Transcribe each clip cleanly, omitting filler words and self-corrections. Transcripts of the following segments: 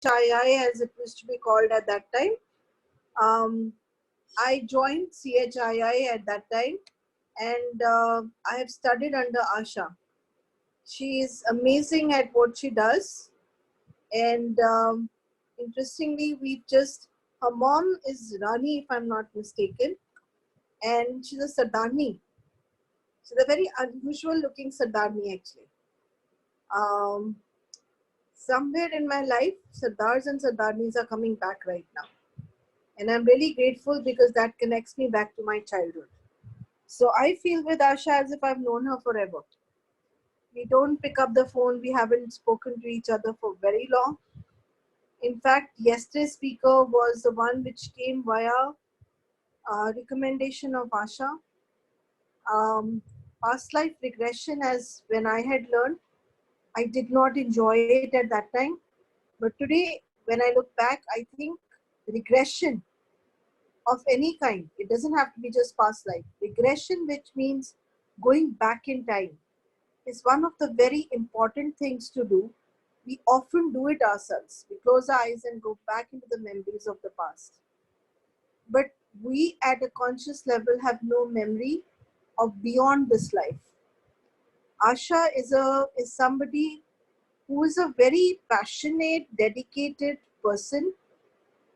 CHII as it used to be called at that time. I joined CHII at that time, and I have studied under Asha. She is amazing at what she does, and interestingly, her mom is Rani, if I'm not mistaken, and she's a Sardani. She's a very unusual looking Sardani actually. Um, Somewhere in my life, Sardars and Sardanis are coming back right now. And I'm really grateful because that connects me back to my childhood. So I feel with Asha as if I've known her forever. We don't pick up the phone, we haven't spoken to each other for very long. In fact, yesterday's speaker was the one which came via recommendation of Asha. Past life regression, as when I had learned, I did not enjoy it at that time. But today, when I look back, I think regression of any kind, it doesn't have to be just past life. Regression, which means going back in time, is one of the very important things to do. We often do it ourselves. We close our eyes and go back into the memories of the past. But we at a conscious level have no memory of beyond this life. Asha is somebody who is a very passionate, dedicated person.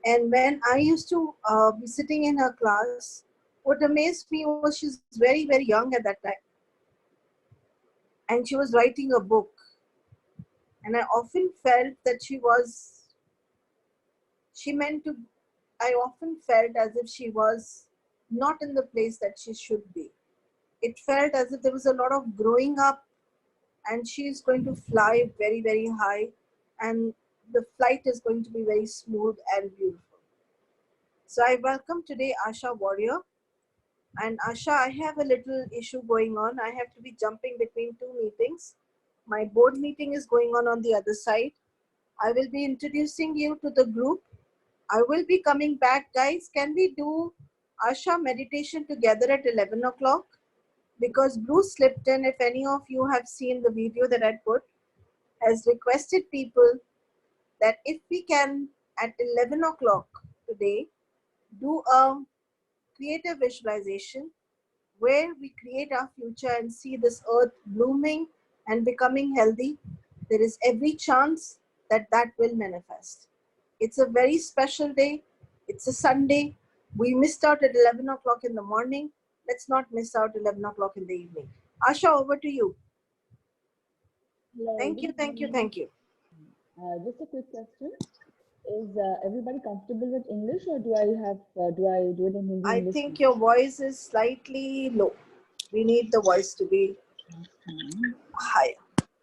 And when I used to be sitting in her class, what amazed me was she's very, very young at that time. And she was writing a book. And I often felt that I often felt as if she was not in the place that she should be. It felt as if there was a lot of growing up, and she is going to fly very, very high, and the flight is going to be very smooth and beautiful. So I welcome today Asha Warrior. And Asha, I have a little issue going on. I have to be jumping between two meetings. My board meeting is going on the other side. I will be introducing you to the group. I will be coming back. Guys, can we do Asha meditation together at 11 o'clock? Because Bruce Lipton, if any of you have seen the video that I put, has requested people that if we can at 11 o'clock today do a creative visualization where we create our future and see this earth blooming and becoming healthy, there is every chance that that will manifest. It's a very special day. It's a Sunday. We missed out at 11 o'clock in the morning. Let's not miss out 11 o'clock in the evening. Asha, over to you. Hello, thank you, thank you, thank you. Just a quick question. Is everybody comfortable with English, or do I do it in Hindi? I think your voice is slightly low. We need the voice to be higher.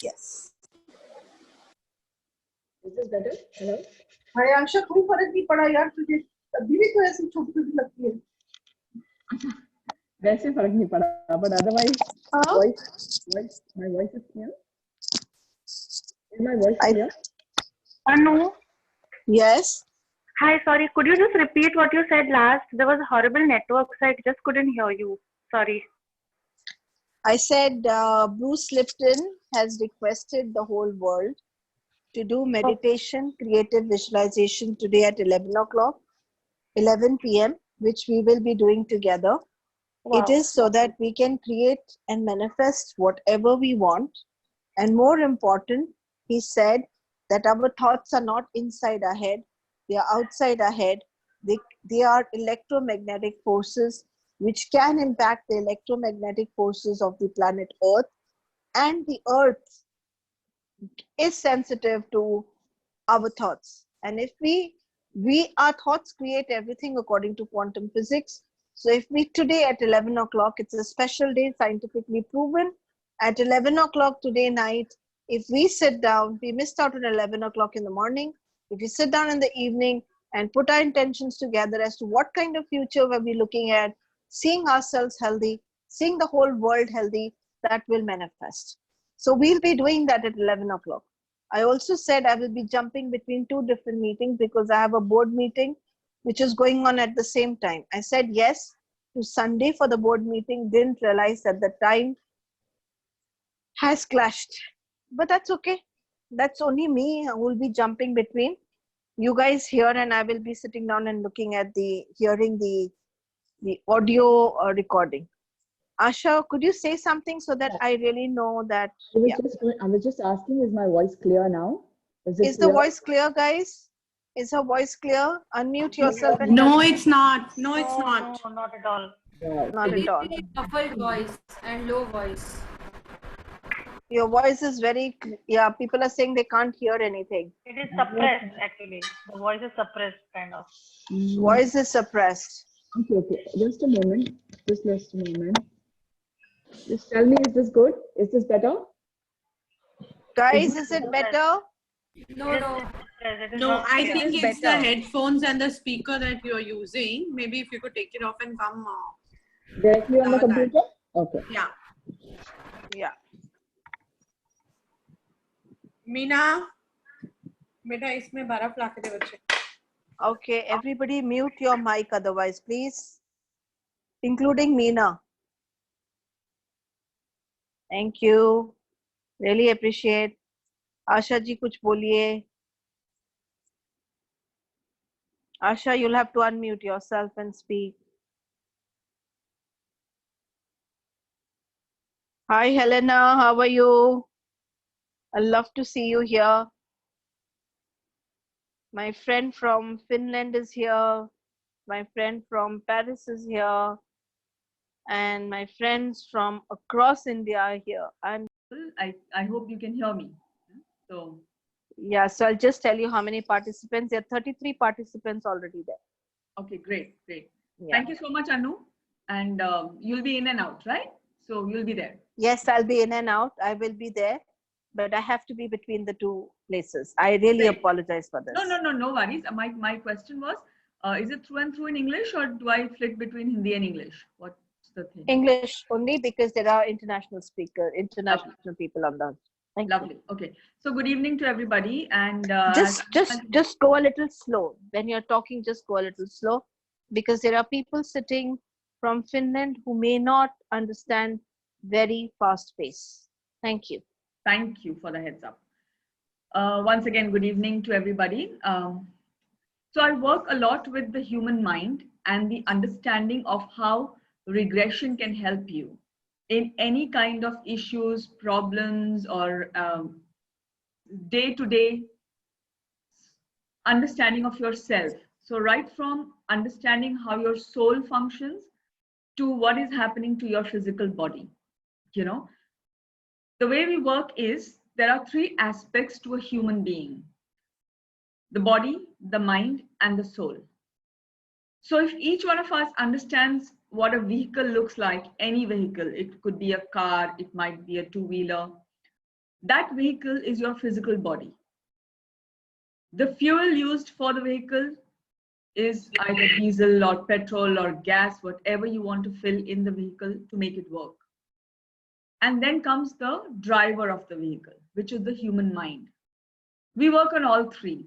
Yes. Is this better? Hello? अरे आशा कोई फर्क नहीं पड़ा यार तुझे अभी भी तो ऐसी छोटी छोटी लगती है वैसे फर्क नहीं पड़ा but otherwise my voice is clear. Is my voice clear? Anu? Yes. Hi, sorry, could you just repeat what you said last? There was a horrible network, so I just couldn't hear you. Sorry. I said Bruce Lipton has requested the whole world to do meditation, creative visualization today at 11 o'clock, 11 p.m., which we will be doing together. Wow. It is so that we can create and manifest whatever we want. And more important, he said that our thoughts are not inside our head, they are outside our head. They are electromagnetic forces which can impact the electromagnetic forces of the planet Earth. And the Earth is sensitive to our thoughts. And if our thoughts create everything according to quantum physics. So if we today at 11 o'clock, it's a special day, scientifically proven. At 11 o'clock today night, if we sit down, we missed out on 11 o'clock in the morning. If we sit down in the evening and put our intentions together as to what kind of future we'll be looking at, seeing ourselves healthy, seeing the whole world healthy, that will manifest. So we'll be doing that at 11 o'clock. I also said I will be jumping between two different meetings because I have a board meeting which is going on at the same time. I said yes to Sunday for the board meeting, didn't realize that the time has clashed. But that's okay. That's only me who will be jumping between. you guys hear, and I will be sitting down and looking at hearing the audio recording. Asha, could you say something so that I really know that? I was just asking, is my voice clear now? Is the voice clear, guys? Is her voice clear? Unmute yourself and No, it's not. No, it's not. No, not at all. Not at all. Muffled voice and low voice. Your voice is very, yeah, people are saying they can't hear anything. It is suppressed actually. The voice is suppressed kind of. Voice is suppressed. Okay. Just a moment. Just a moment. Just tell me, is this good? Is this better? Guys, is it better? No. Yes, it is No, not I clear. think It is it's the better. headphones and the speaker that you're using. Maybe if you could take it off and come. Directly on the Now that. computer? Okay. Yeah. Yeah. Meena, beta isme baraf la ke de bachche. Okay, everybody mute your mic otherwise, please. Including Meena. Thank you. Really appreciate. Asha ji, kuch boliye. Asha, you'll have to unmute yourself and speak. Hi, Helena. How are you? I love to see you here. My friend from Finland is here. My friend from Paris is here. And my friends from across India are here. I hope you can hear me. So yeah, so I'll just tell you how many participants. There are 33 participants already there. okay, great. Yeah. Thank you so much, Anu. And you'll be in and out, right? So you'll be there. Yes, I'll be in and out. I will be there, but I have to be between the two places. I really Great. apologize for this. No worries. My question was, is it through and through in English, or do I flit between Hindi and English? What's the thing? English only, because there are international people on the. Thank Lovely. you. Okay. So good evening to everybody, and just go a little slow when you're talking. Just go a little slow, because there are people sitting from Finland who may not understand very fast pace. Thank you. Thank you for the heads up. Once again, good evening to everybody. So I work a lot with the human mind and the understanding of how regression can help you in any kind of issues, problems, or day-to-day understanding of yourself. So right from understanding how your soul functions to what is happening to your physical body. You know, the way we work is there are three aspects to a human being: the body, the mind, and the soul. So if each one of us understands what a vehicle looks like, any vehicle, it could be a car, it might be a two-wheeler, that vehicle is your physical body. The fuel used for the vehicle is either diesel or petrol or gas, whatever you want to fill in the vehicle to make it work. And then comes the driver of the vehicle, which is the human mind. We work on all three.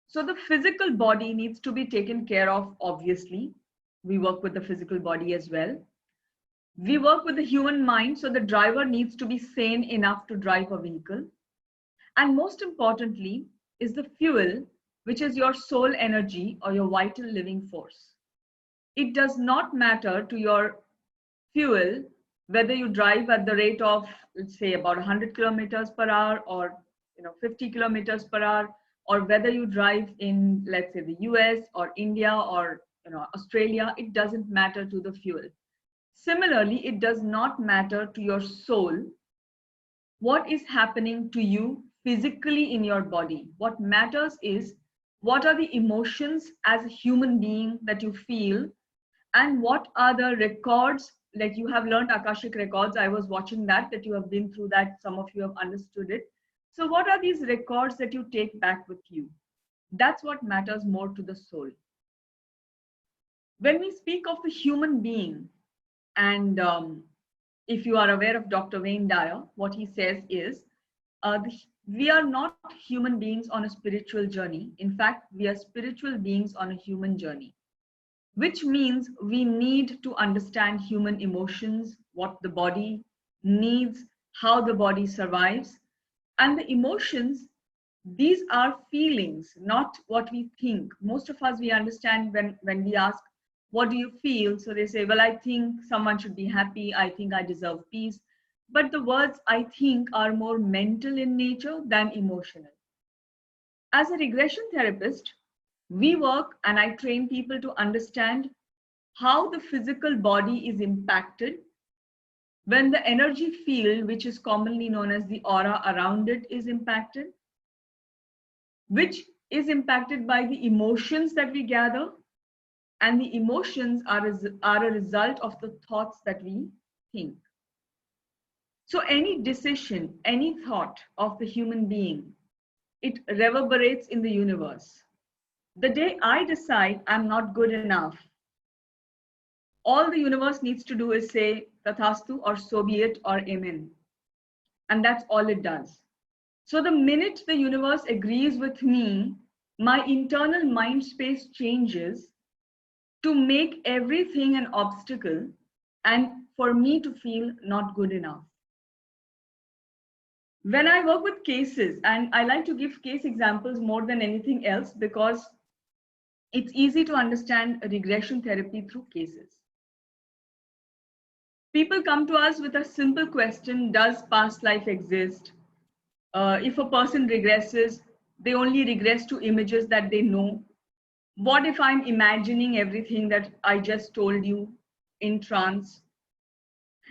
So the physical body needs to be taken care of, obviously. We work with the physical body as well. We work with the human mind, so the driver needs to be sane enough to drive a vehicle. And most importantly is the fuel, which is your soul energy or your vital living force. It does not matter to your fuel whether you drive at the rate of, let's say, about 100 kilometers per hour or 50 kilometers per hour, or whether you drive in, let's say, the US or India or Australia. It doesn't matter to the fuel. Similarly, it does not matter to your soul what is happening to you physically in your body. What matters is what are the emotions as a human being that you feel, and what are the records, like you have learned Akashic records. I was watching that you have been through that. Some of you have understood it. So what are these records that you take back with you? That's what matters more to the soul. When we speak of the human being, and if you are aware of Dr. Wayne Dyer, what he says is, we are not human beings on a spiritual journey. In fact, we are spiritual beings on a human journey, which means we need to understand human emotions, what the body needs, how the body survives. And the emotions these are feelings, not what we think. Most of us, we understand when we ask, what do you feel? So they say, well, I think someone should be happy. I think I deserve peace. But the words I think are more mental in nature than emotional. As a regression therapist, we work and I train people to understand how the physical body is impacted when the energy field, which is commonly known as the aura around it, is impacted, which is impacted by the emotions that we gather, and the emotions are a result of the thoughts that we think. So any decision, any thought of the human being, it reverberates in the universe. The day I decide I'm not good enough, all the universe needs to do is say Tathastu or so be it or Amen. And that's all it does. So the minute the universe agrees with me, my internal mind space changes to make everything an obstacle and for me to feel not good enough. When I work with cases, and I like to give case examples more than anything else because it's easy to understand regression therapy through cases. People come to us with a simple question, does past life exist? If a person regresses, they only regress to images that they know. What if I'm imagining everything that I just told you in trance?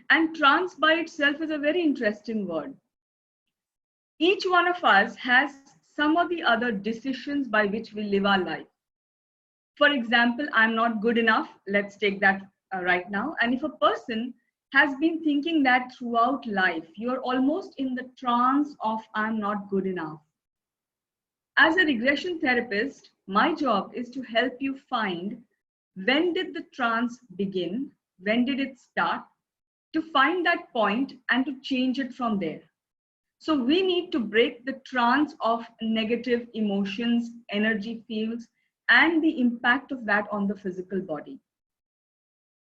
And trance by itself is a very interesting word. Each one of us has some of the other decisions by which we live our life. For example, I'm not good enough. Let's take that right now. And if a person has been thinking that throughout life, you're almost in the trance of I'm not good enough. As a regression therapist, my job is to help you find when did the trance begin, when did it start, to find that point and to change it from there. So we need to break the trance of negative emotions, energy fields, and the impact of that on the physical body.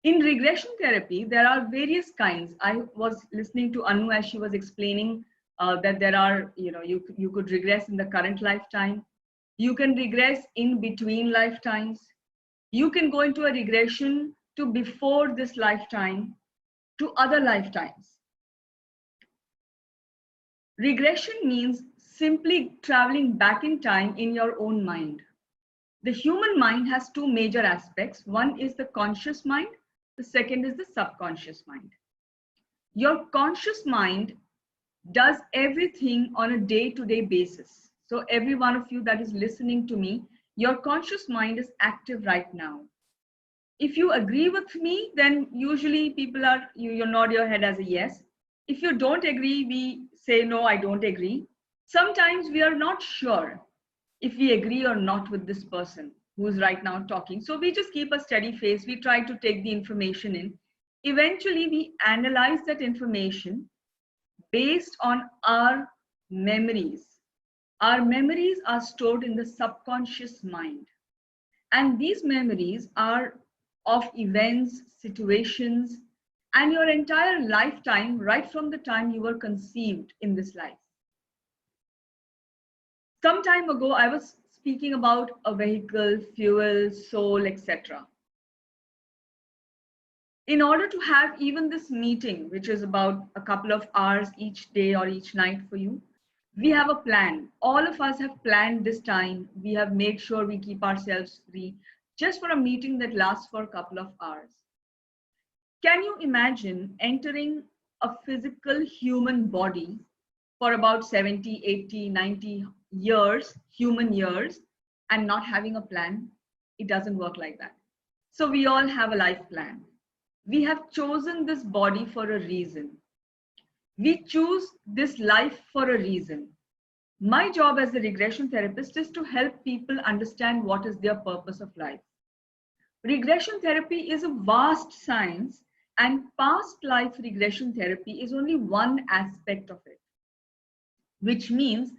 In regression therapy, there are various kinds. I was listening to Anu as she was explaining that there are, you could regress in the current lifetime. You can regress in between lifetimes. You can go into a regression to before this lifetime, to other lifetimes. Regression means simply traveling back in time in your own mind. The human mind has two major aspects. One is the conscious mind. The second is the subconscious mind. Your conscious mind does everything on a day-to-day basis. So every one of you that is listening to me, your conscious mind is active right now. If you agree with me, then usually people you nod your head as a yes. If you don't agree, we say, no, I don't agree. Sometimes we are not sure if we agree or not with this person who's right now talking. So we just keep a steady face. We try to take the information in. Eventually, we analyze that information based on our memories. Our memories are stored in the subconscious mind. And these memories are of events, situations, and your entire lifetime, right from the time you were conceived in this life. Some time ago, I was speaking about a vehicle, fuel, soul, etc. In order to have even this meeting, which is about a couple of hours each day or each night for you, we have a plan. All of us have planned this time. We have made sure we keep ourselves free just for a meeting that lasts for a couple of hours. Can you imagine entering a physical human body for about 70, 80, 90 years, human years, and not having a plan? It doesn't work like that. So we all have a life plan. We have chosen this body for a reason. We choose this life for a reason. My job as a regression therapist is to help people understand what is their purpose of life. Regression therapy is a vast science, and past life regression therapy is only one aspect of it, which means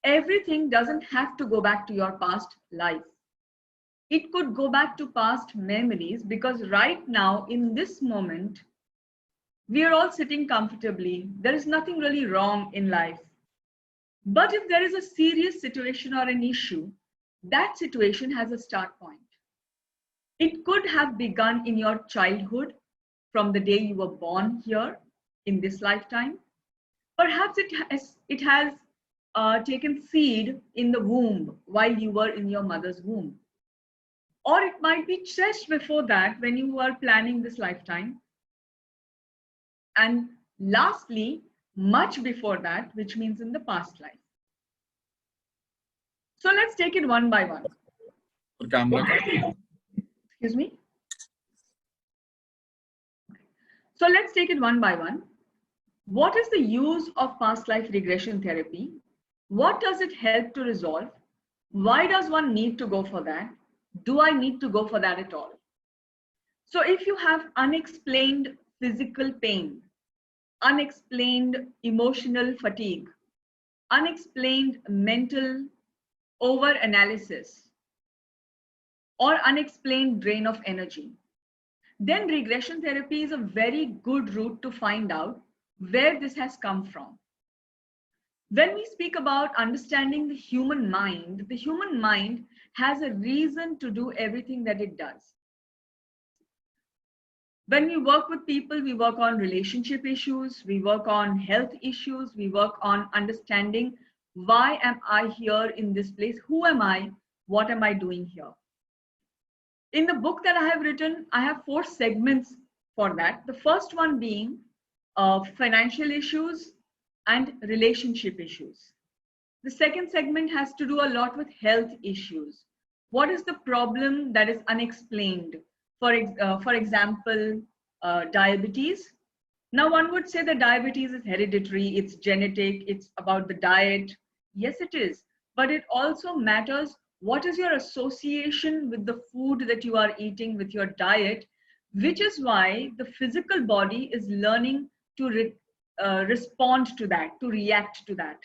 everything doesn't have to go back to your past life. It could go back to past memories, because right now, in this moment, we are all sitting comfortably. There is nothing really wrong in life. But if there is a serious situation or an issue, that situation has a start point. It could have begun in your childhood, from the day you were born here in this lifetime. Perhaps it has taken seed in the womb while you were in your mother's womb. Or it might be just before that when you were planning this lifetime. And lastly, much before that, which means in the past life. So let's take it one by one. Excuse me. So let's take it one by one. What is the use of past life regression therapy? What does it help to resolve? Why does one need to go for that? Do I need to go for that at all? So if you have unexplained physical pain, unexplained emotional fatigue, unexplained mental over-analysis, or unexplained drain of energy, then regression therapy is a very good route to find out where this has come from. When we speak about understanding the human mind has a reason to do everything that it does. When we work with people, we work on relationship issues, we work on health issues, we work on understanding why am I here in this place? Who am I? What am I doing here? In the book that I have written, I have 4 segments for that. The first one being financial issues and relationship issues. The second segment has to do a lot with health issues. What is the problem that is unexplained? For example, diabetes. Now one would say that diabetes is hereditary, it's genetic, it's about the diet. Yes, it is. But it also matters what is your association with the food that you are eating, with your diet, which is why the physical body is learning to respond to that, to react to that.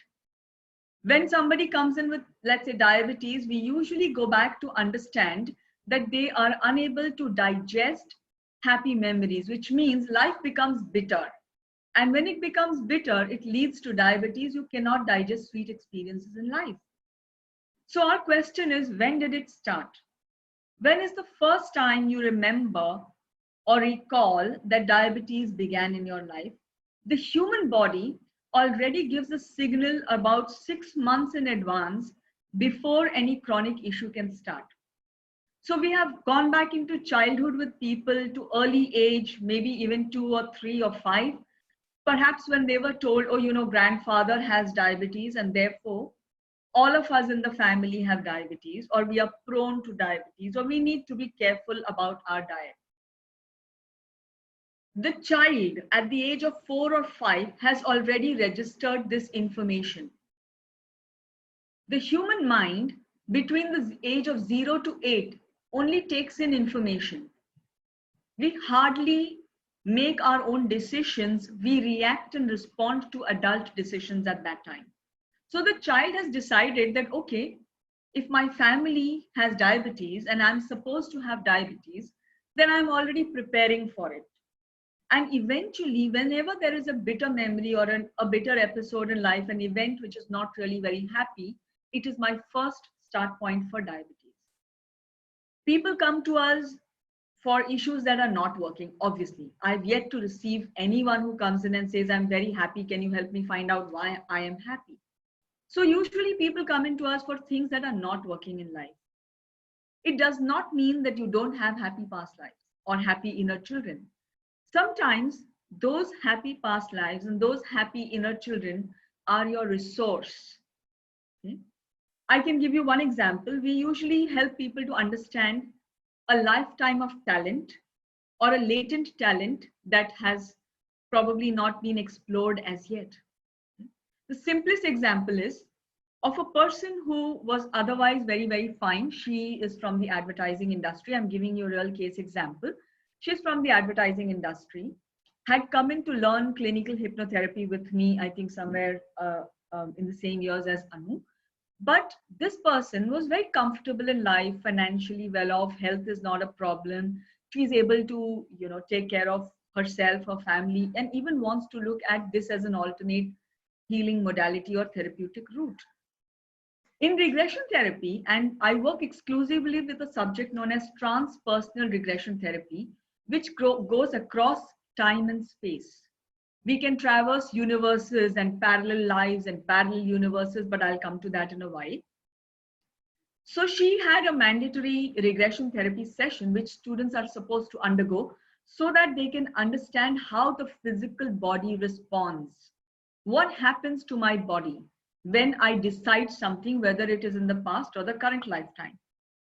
When somebody comes in with, let's say, diabetes, we usually go back to understand that they are unable to digest happy memories, which means life becomes bitter. And when it becomes bitter, it leads to diabetes. You cannot digest sweet experiences in life. So our question is, when did it start? When is the first time you remember or recall that diabetes began in your life? The human body already gives a signal about 6 months in advance before any chronic issue can start. So we have gone back into childhood with people to early age, maybe even 2 or 3 or 5. Perhaps when they were told, oh, you know, grandfather has diabetes and therefore all of us in the family have diabetes, or we are prone to diabetes, or we need to be careful about our diet. The child at the age of 4 or 5 has already registered this information. The human mind between the age of 0 to 8 only takes in information. We hardly make our own decisions. We react and respond to adult decisions at that time. So the child has decided that, okay, if my family has diabetes and I'm supposed to have diabetes, then I'm already preparing for it. And eventually, whenever there is a bitter memory or a bitter episode in life, an event which is not really very happy, it is my first start point for diabetes. People come to us for issues that are not working. Obviously, I've yet to receive anyone who comes in and says, I'm very happy. Can you help me find out why I am happy? So usually people come into us for things that are not working in life. It does not mean that you don't have happy past lives or happy inner children. Sometimes those happy past lives and those happy inner children are your resource. Okay? I can give you one example. We usually help people to understand a lifetime of talent or a latent talent that has probably not been explored as yet. The simplest example is of a person who was otherwise very, very fine. She is from the advertising industry. I'm giving you a real case example. She's from the advertising industry, had come in to learn clinical hypnotherapy with me, I think somewhere in the same years as Anu. But this person was very comfortable in life, financially well off, health is not a problem. She's able to, take care of herself, her family, and even wants to look at this as an alternate healing modality or therapeutic route. In regression therapy, and I work exclusively with a subject known as transpersonal regression therapy, which goes across time and space. We can traverse universes and parallel lives and parallel universes, but I'll come to that in a while. So she had a mandatory regression therapy session, which students are supposed to undergo so that they can understand how the physical body responds. What happens to my body when I decide something, whether it is in the past or the current lifetime.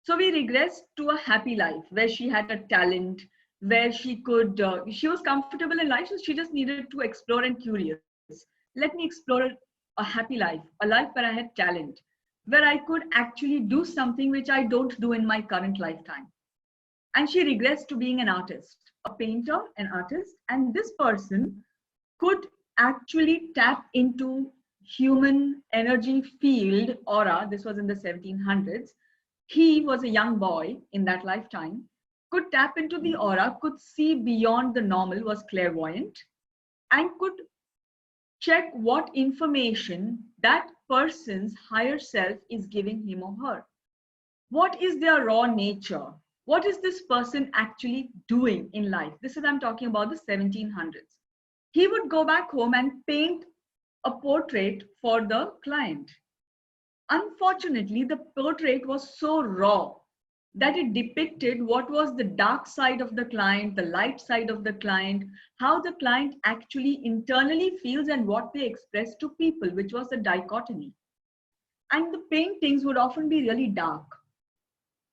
So we regressed to a happy life where she had a talent, where she could, she was comfortable in life, so she just needed to explore and curious. Let me explore a happy life, a life where I had talent, where I could actually do something which I don't do in my current lifetime. And she regressed to being an artist, a painter, an artist, and this person could actually tap into human energy field aura. This was in the 1700s. He was a young boy in that lifetime, could tap into the aura, could see beyond the normal, was clairvoyant, and could check what information that person's higher self is giving him or her. What is their raw nature? What is this person actually doing in life? This is, I'm talking about the 1700s. He would go back home and paint a portrait for the client. Unfortunately, the portrait was so raw that it depicted what was the dark side of the client, the light side of the client, how the client actually internally feels and what they express to people, which was a dichotomy. And the paintings would often be really dark.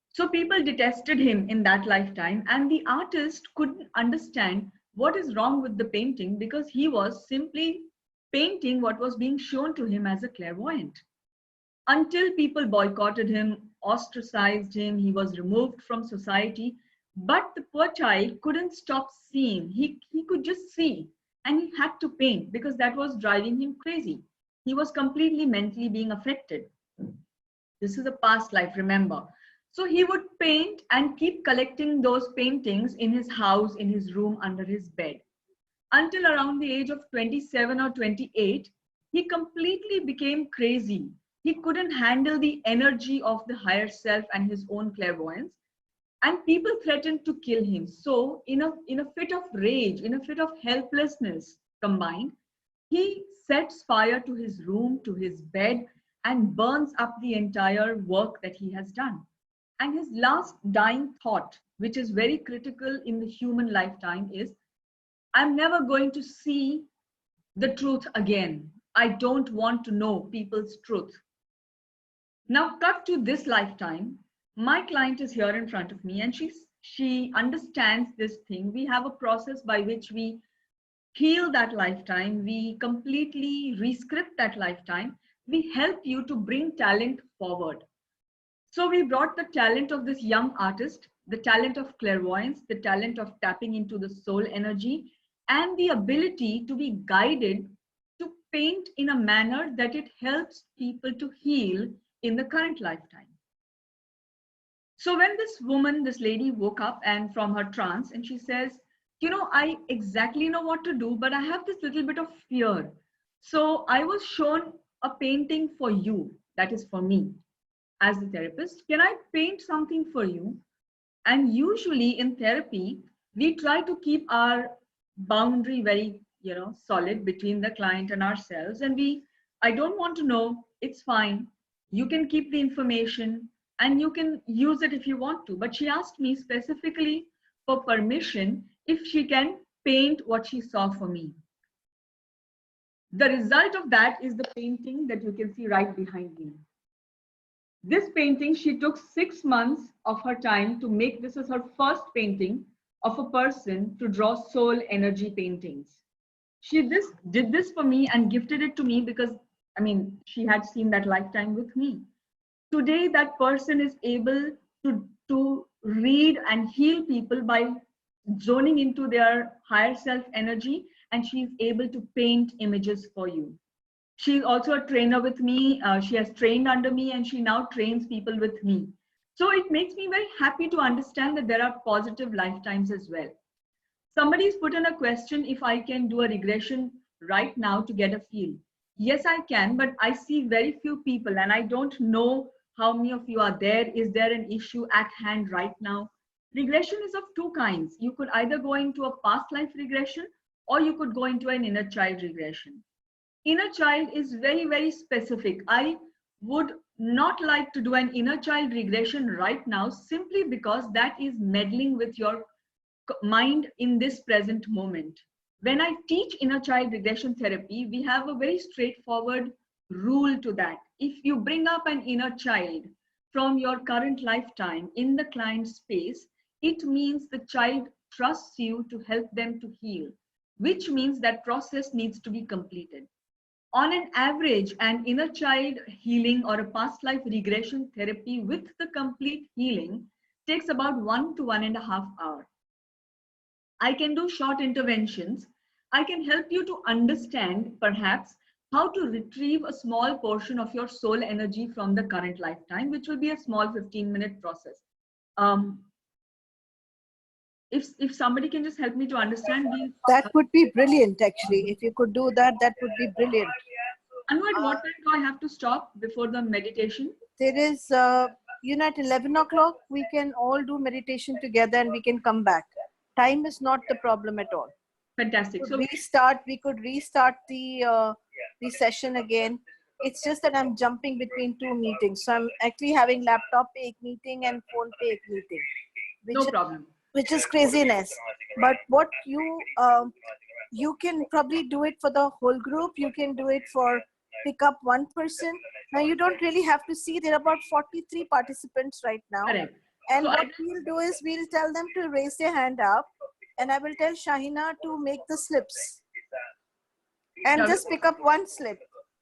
So people detested him in that lifetime, and the artist couldn't understand what is wrong with the painting because he was simply painting what was being shown to him as a clairvoyant. Until people boycotted him, ostracized him, he was removed from society. But the poor child couldn't stop seeing. He could just see, and he had to paint because that was driving him crazy. He was completely mentally being affected. This is a past life, remember. So he would paint and keep collecting those paintings in his house, in his room, under his bed. Until around the age of 27 or 28, he completely became crazy. He couldn't handle the energy of the higher self and his own clairvoyance. And people threatened to kill him. So in a fit of rage, in a fit of helplessness combined, he sets fire to his room, to his bed, and burns up the entire work that he has done. And his last dying thought, which is very critical in the human lifetime, is, I'm never going to see the truth again. I don't want to know people's truth. Now, cut to this lifetime. My client is here in front of me and she understands this thing. We have a process by which we heal that lifetime. We completely rescript that lifetime. We help you to bring talent forward. So we brought the talent of this young artist, the talent of clairvoyance, the talent of tapping into the soul energy, and the ability to be guided to paint in a manner that it helps people to heal in the current lifetime. So when this woman, this lady woke up and from her trance, and she says, you know, I exactly know what to do, but I have this little bit of fear. So I was shown a painting for you, that is for me as the therapist. Can I paint something for you? And usually in therapy, we try to keep our boundary very, solid between the client and ourselves. And I don't want to know, it's fine. You can keep the information and you can use it if you want to. But she asked me specifically for permission if she can paint what she saw for me. The result of that is the painting that you can see right behind me. This painting, she took 6 months of her time to make. This is her first painting of a person to draw soul energy paintings. She did this for me and gifted it to me because, she had seen that lifetime with me. Today, that person is able to read and heal people by zoning into their higher self energy, and she's able to paint images for you. She's also a trainer with me. She has trained under me and she now trains people with me. So it makes me very happy to understand that there are positive lifetimes as well. Somebody's put in a question if I can do a regression right now to get a feel. Yes, I can, but I see very few people and I don't know how many of you are there. Is there an issue at hand right now? Regression is of two kinds. You could either go into a past life regression or you could go into an inner child regression. Inner child is very, very specific. I would not like to do an inner child regression right now simply because that is meddling with your mind in this present moment. When I teach inner child regression therapy, we have a very straightforward rule to that. If you bring up an inner child from your current lifetime in the client space, it means the child trusts you to help them to heal, which means that process needs to be completed. On an average, an inner child healing or a past life regression therapy with the complete healing takes about 1 to 1.5 hours. I can do short interventions. I can help you to understand perhaps how to retrieve a small portion of your soul energy from the current lifetime, which will be a small 15-minute process. If somebody can just help me to understand, That would be brilliant, actually. If you could do that, that would be brilliant. Anu, at what time do I have to stop before the meditation? There is, you know, at 11 o'clock, we can all do meditation together and we can come back. Time is not the problem at all. Fantastic. So we could restart the session again. It's just that I'm jumping between two meetings. So I'm actually having laptop pe ek meeting and phone pe ek meeting. No problem. Which is craziness. But what you can probably do it for the whole group. You can do it for pick up one person. Now you don't really have to see. There are about 43 participants right now. Correct. And So what we'll do is we'll tell them to raise their hand up. And I will tell Shahina to make the slips and just pick up one slip.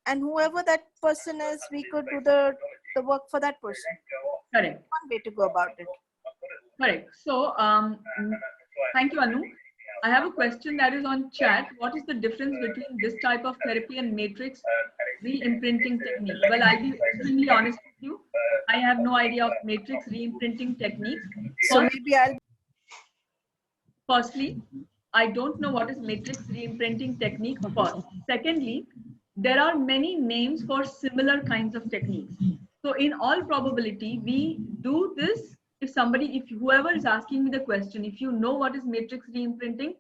And whoever that person is, we could do the work for that person. Correct. One way to go about it. Correct. So, thank you, Anu. I have a question that is on chat. What is the difference between this type of therapy and matrix re-imprinting technique? Well, I'll be extremely honest with you. I have no idea of matrix re-imprinting techniques. So maybe I'll... Firstly, I don't know what is matrix re-imprinting technique first. Secondly, there are many names for similar kinds of techniques. So in all probability, we do this if whoever is asking me the question, if you know what is matrix re-imprinting,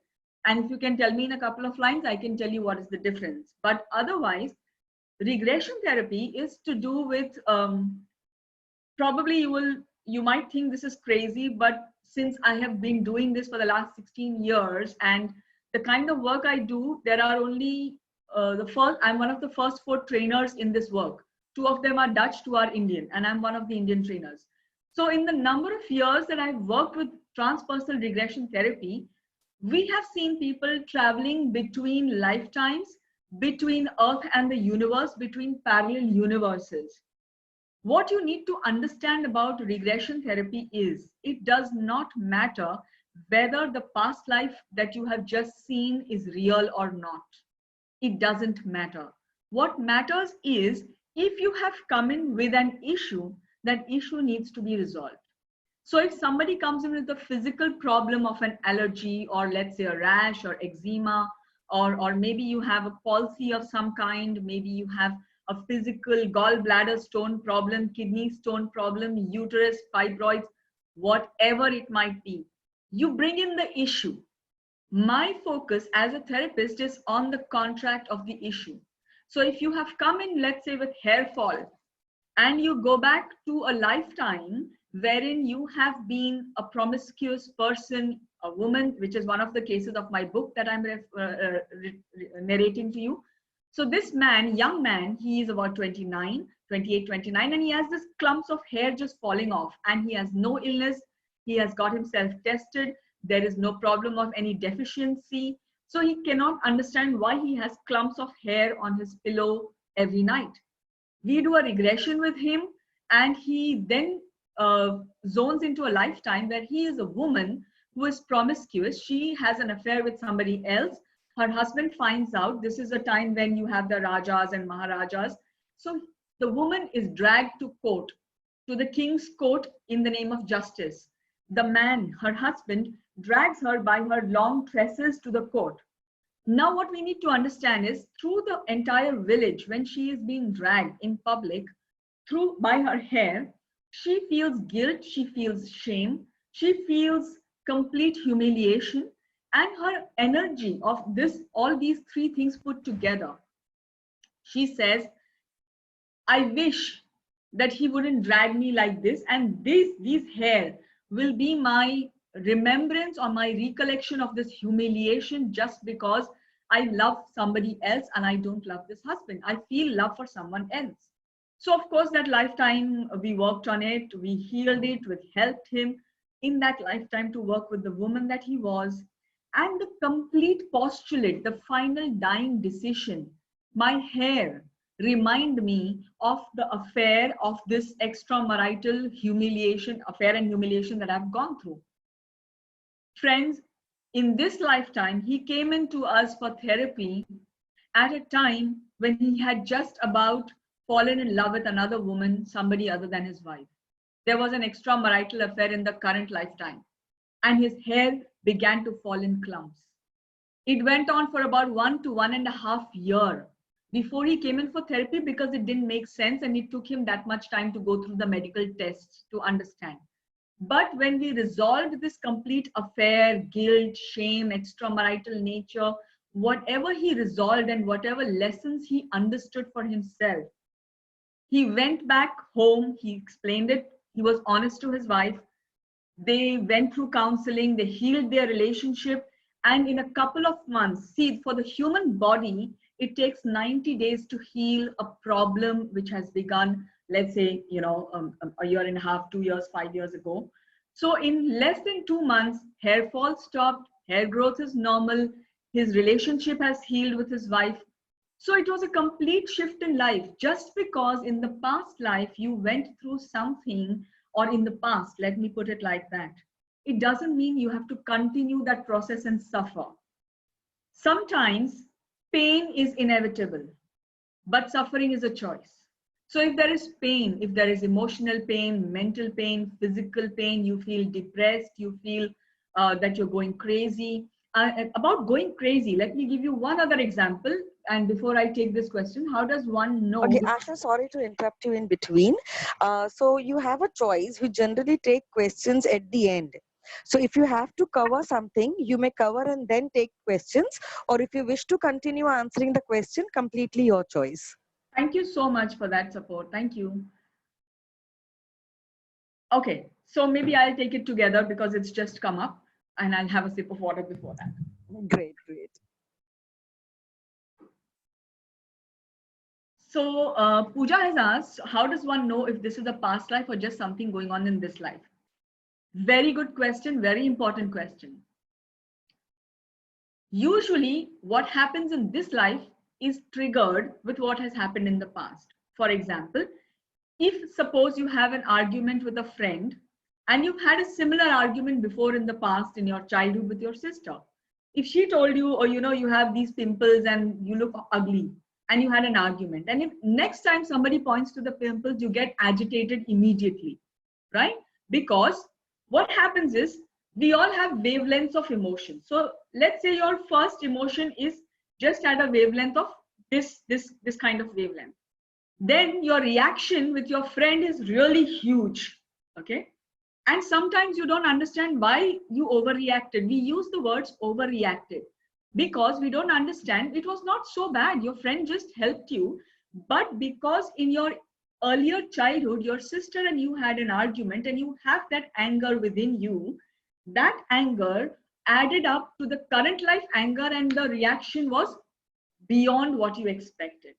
and if you can tell me in a couple of lines, I can tell you what is the difference. But otherwise, regression therapy is to do with, probably you might think this is crazy, but since I have been doing this for the last 16 years and the kind of work I do, there are only I'm one of the first 4 trainers in this work. 2 of them are Dutch, 2 are Indian, and I'm one of the Indian trainers. So in the number of years that I've worked with transpersonal regression therapy, we have seen people traveling between lifetimes, between Earth and the universe, between parallel universes. What you need to understand about regression therapy is it does not matter whether the past life that you have just seen is real or not. It doesn't matter. What matters is if you have come in with an issue, that issue needs to be resolved. So if somebody comes in with a physical problem of an allergy or let's say a rash or eczema, or maybe you have a palsy of some kind, maybe you have a physical gallbladder stone problem, kidney stone problem, uterus, fibroids, whatever it might be, you bring in the issue. My focus as a therapist is on the contract of the issue. So if you have come in, let's say with hair fall, and you go back to a lifetime wherein you have been a promiscuous person, a woman, which is one of the cases of my book that I'm narrating to you. So this man, young man, he is about 28, 29, and he has this clumps of hair just falling off, and he has no illness. He has got himself tested. There is no problem of any deficiency. So he cannot understand why he has clumps of hair on his pillow every night. We do a regression with him, and he then zones into a lifetime where he is a woman who is promiscuous. She has an affair with somebody else. Her husband finds out. This is a time when you have the Rajas and Maharajas. So the woman is dragged to court, to the king's court in the name of justice. The man, her husband, drags her by her long tresses to the court. Now, what we need to understand is through the entire village, when she is being dragged in public through by her hair, she feels guilt, she feels shame, she feels complete humiliation, and her energy of this, all these three things put together. She says, I wish that he wouldn't drag me like this, and these hair will be my remembrance or my recollection of this humiliation just because I love somebody else and I don't love this husband. I feel love for someone else. So of course that lifetime we worked on it, we healed it, we helped him in that lifetime to work with the woman that he was. And the complete postulate, the final dying decision, my hair remind me of the affair of this extramarital humiliation, affair and humiliation that I've gone through. Friends, in this lifetime, he came into us for therapy at a time when he had just about fallen in love with another woman, somebody other than his wife. There was an extramarital affair in the current lifetime, and his hair began to fall in clumps. It went on for about 1 to 1.5 years before he came in for therapy because it didn't make sense and it took him that much time to go through the medical tests to understand. But when we resolved this complete affair, guilt, shame, extramarital nature, whatever he resolved and whatever lessons he understood for himself, he went back home, he explained it, he was honest to his wife, they went through counseling, they healed their relationship, and in a couple of months, see, for the human body, it takes 90 days to heal a problem which has begun, let's say, a 1.5 years, 2 years, 5 years ago. So in less than 2 months, hair fall stopped, hair growth is normal, his relationship has healed with his wife. So it was a complete shift in life, just because in the past life you went through something, or in the past, let me put it like that. It doesn't mean you have to continue that process and suffer. Sometimes pain is inevitable, but suffering is a choice. So if there is pain, if there is emotional pain, mental pain, physical pain, you feel depressed, you feel that you're going crazy. About going crazy, let me give you one other example. And before I take this question, how does one know? Okay, Asha, sorry to interrupt you in between. So you have a choice. We generally take questions at the end. So if you have to cover something, you may cover and then take questions. Or if you wish to continue answering the question, completely your choice. Thank you so much for that support. Thank you. Okay, so maybe I'll take it together because it's just come up and I'll have a sip of water before that. Great, great. So Pooja has asked, how does one know if this is a past life or just something going on in this life? Very good question, very important question. Usually what happens in this life is triggered with what has happened in the past. For example, if suppose you have an argument with a friend and you've had a similar argument before in the past in your childhood with your sister. If she told you, or you have these pimples and you look ugly, and you had an argument, and if next time somebody points to the pimples, you get agitated immediately, right? Because what happens is we all have wavelengths of emotion. So let's say your first emotion is just at a wavelength of this kind of wavelength. Then your reaction with your friend is really huge, okay? And sometimes you don't understand why you overreacted. We use the words overreacted because we don't understand it was not so bad. Your friend just helped you. But because in your earlier childhood, your sister and you had an argument and you have that anger within you, that anger added up to the current life anger and the reaction was beyond what you expected.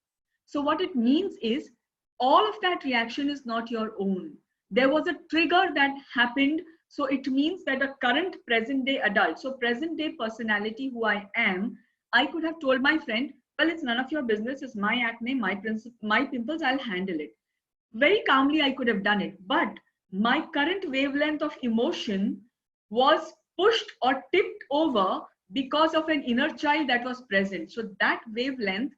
So what it means is all of that reaction is not your own. There was a trigger that happened. So it means that a current present day adult, so present day personality who I am, I could have told my friend, well, it's none of your business. It's my acne, my pimples, I'll handle it. Very calmly, I could have done it. But my current wavelength of emotion was pushed or tipped over because of an inner child that was present. So that wavelength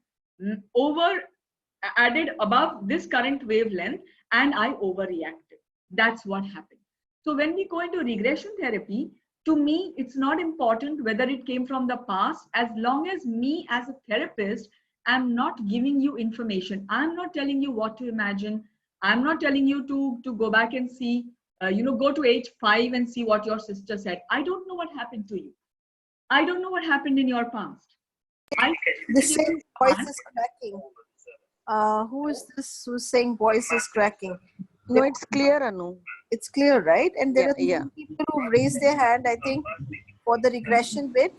added above this current wavelength and I overreacted. That's what happened. So when we go into regression therapy, To me, it's not important whether it came from the past, as long as me as a therapist, I'm not giving you information. I'm not telling you what to imagine. I'm not telling you to go back and see, go to age 5 and see what your sister said. I don't know what happened to you. I don't know what happened in your past. The same voice is cracking. Who is this who's saying voice is cracking? No, it's clear, Anu. It's clear, right? And there Yeah, are three people who raised their hand, I think, for the regression bit.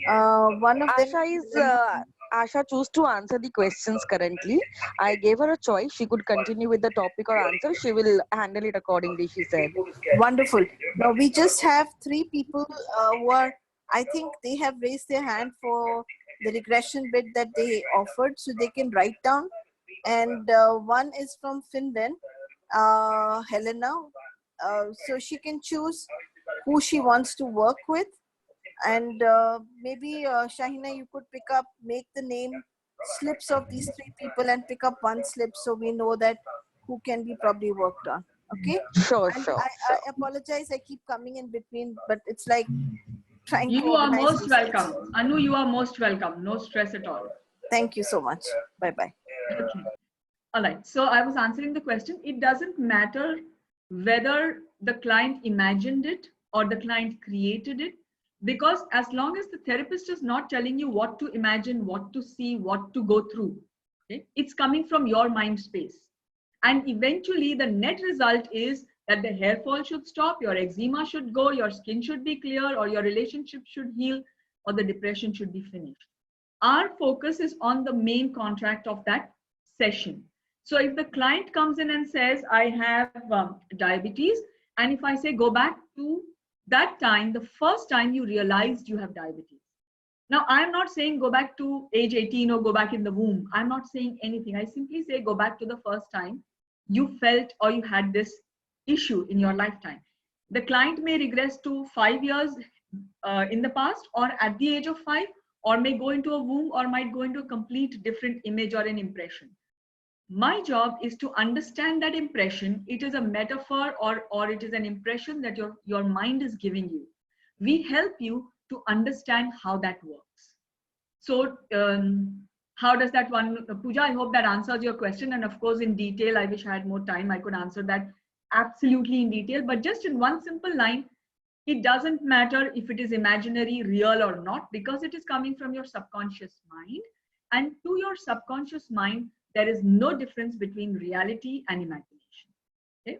One of them Asha choose to answer the questions currently. I gave her a choice. She could continue with the topic or answer. She will handle it accordingly, she said. Wonderful. Now we just have 3 people who are, I think they have raised their hand for the regression bit that they offered, so they can write down. And one is from Finland, Helena. So she can choose who she wants to work with. And maybe Shahina, you could make the name slips of these 3 people and pick up one slip so we know that who can be probably worked on. Okay? Sure, And sure. I apologize, I keep coming in between, but it's like trying to You are organize most these welcome. things. Anu, you are most welcome. No stress at all. Thank you so much. Bye-bye. Okay. All right. So I was answering the question. It doesn't matter whether the client imagined it or the client created it, because as long as the therapist is not telling you what to imagine, what to see, what to go through, okay, it's coming from your mind space. And eventually the net result is that the hair fall should stop, your eczema should go, your skin should be clear, or your relationship should heal, or the depression should be finished. Our focus is on the main contract of that session. So if the client comes in and says, I have diabetes, and if I say, go back to that time, the first time you realized you have diabetes. Now, I'm not saying go back to age 18 or go back in the womb. I'm not saying anything. I simply say go back to the first time you felt or you had this issue in your lifetime. The client may regress to 5 years in the past, or at the age of 5, or may go into a womb, or might go into a complete different image or an impression. My job is to understand that impression. It is a metaphor or it is an impression that your mind is giving you. We help you to understand how that works. So how does that one, Pooja, I hope that answers your question. And of course, in detail, I wish I had more time. I could answer that absolutely in detail, but just in one simple line, it doesn't matter if it is imaginary, real or not, because it is coming from your subconscious mind. And to your subconscious mind, there is no difference between reality and imagination. Okay.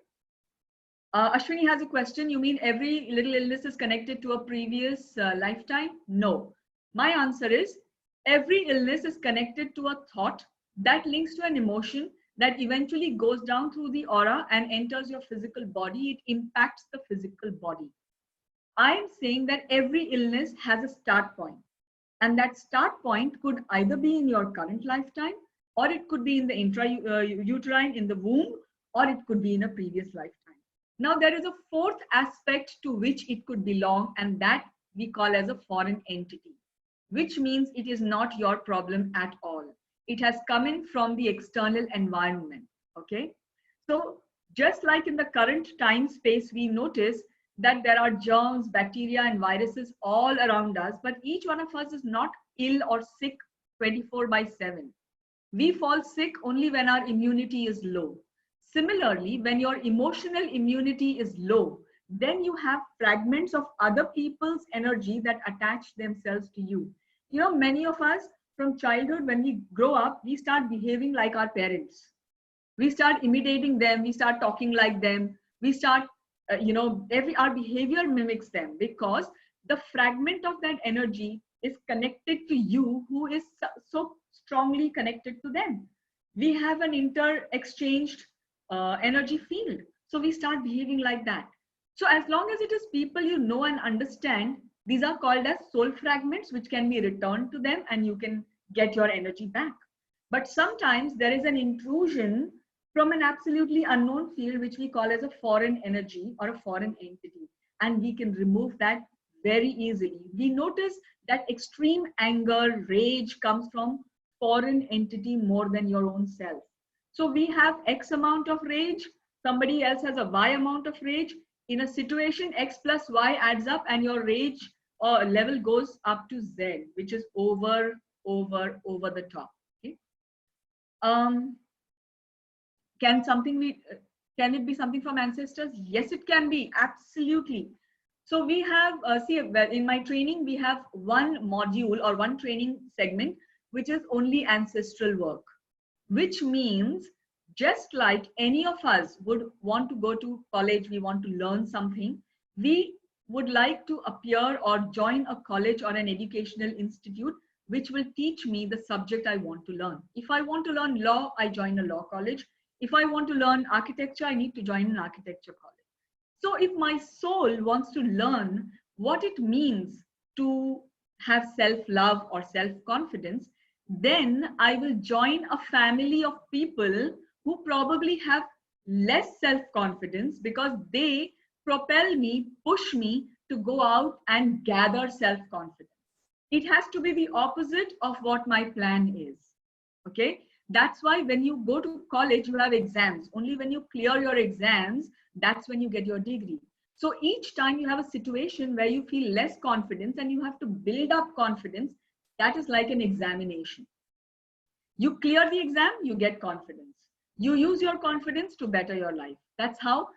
Ashwini has a question. You mean every little illness is connected to a previous lifetime? No. My answer is every illness is connected to a thought that links to an emotion that eventually goes down through the aura and enters your physical body. It impacts the physical body. I am saying that every illness has a start point, and that start point could either be in your current lifetime, or it could be in the intrauterine, in the womb, or it could be in a previous lifetime. Now, there is a fourth aspect to which it could belong, and that we call as a foreign entity, which means it is not your problem at all. It has come in from the external environment, okay? So just like in the current time space, we notice that there are germs, bacteria, and viruses all around us, but each one of us is not ill or sick 24/7. We fall sick only when our immunity is low. Similarly, when your emotional immunity is low, then you have fragments of other people's energy that attach themselves to you. You know, many of us from childhood, when we grow up, we start behaving like our parents. We start imitating them. We start talking like them. We start, our behavior mimics them, because the fragment of that energy is connected to you, who is so strongly connected to them. We have an inter-exchanged energy field. So we start behaving like that. So as long as it is people you know and understand, these are called as soul fragments, which can be returned to them and you can get your energy back. But sometimes there is an intrusion from an absolutely unknown field, which we call as a foreign energy or a foreign entity. And we can remove that very easily. We notice that extreme anger, rage comes from foreign entity more than your own self. So we have X amount of rage, somebody else has a Y amount of rage. in a situation, X plus Y adds up and your rage or level goes up to Z, which is over the top. Okay. Can it be something from ancestors? Yes, it can be, absolutely. So we have, in my training, we have one module or one training segment, which is only ancestral work, which means just like any of us would want to go to college, we want to learn something, we would like to appear or join a college or an educational institute which will teach me the subject I want to learn. If I want to learn law, I join a law college. If I want to learn architecture, I need to join an architecture college. So if my soul wants to learn what it means to have self-love or self-confidence, then I will join a family of people who probably have less self-confidence because they propel me, push me to go out and gather self-confidence. It has to be the opposite of what my plan is. Okay. That's why when you go to college, you have exams. Only when you clear your exams, that's when you get your degree. So each time you have a situation where you feel less confidence and you have to build up confidence, that is like an examination. You clear the exam, you get confidence. You use your confidence to better your life. That's how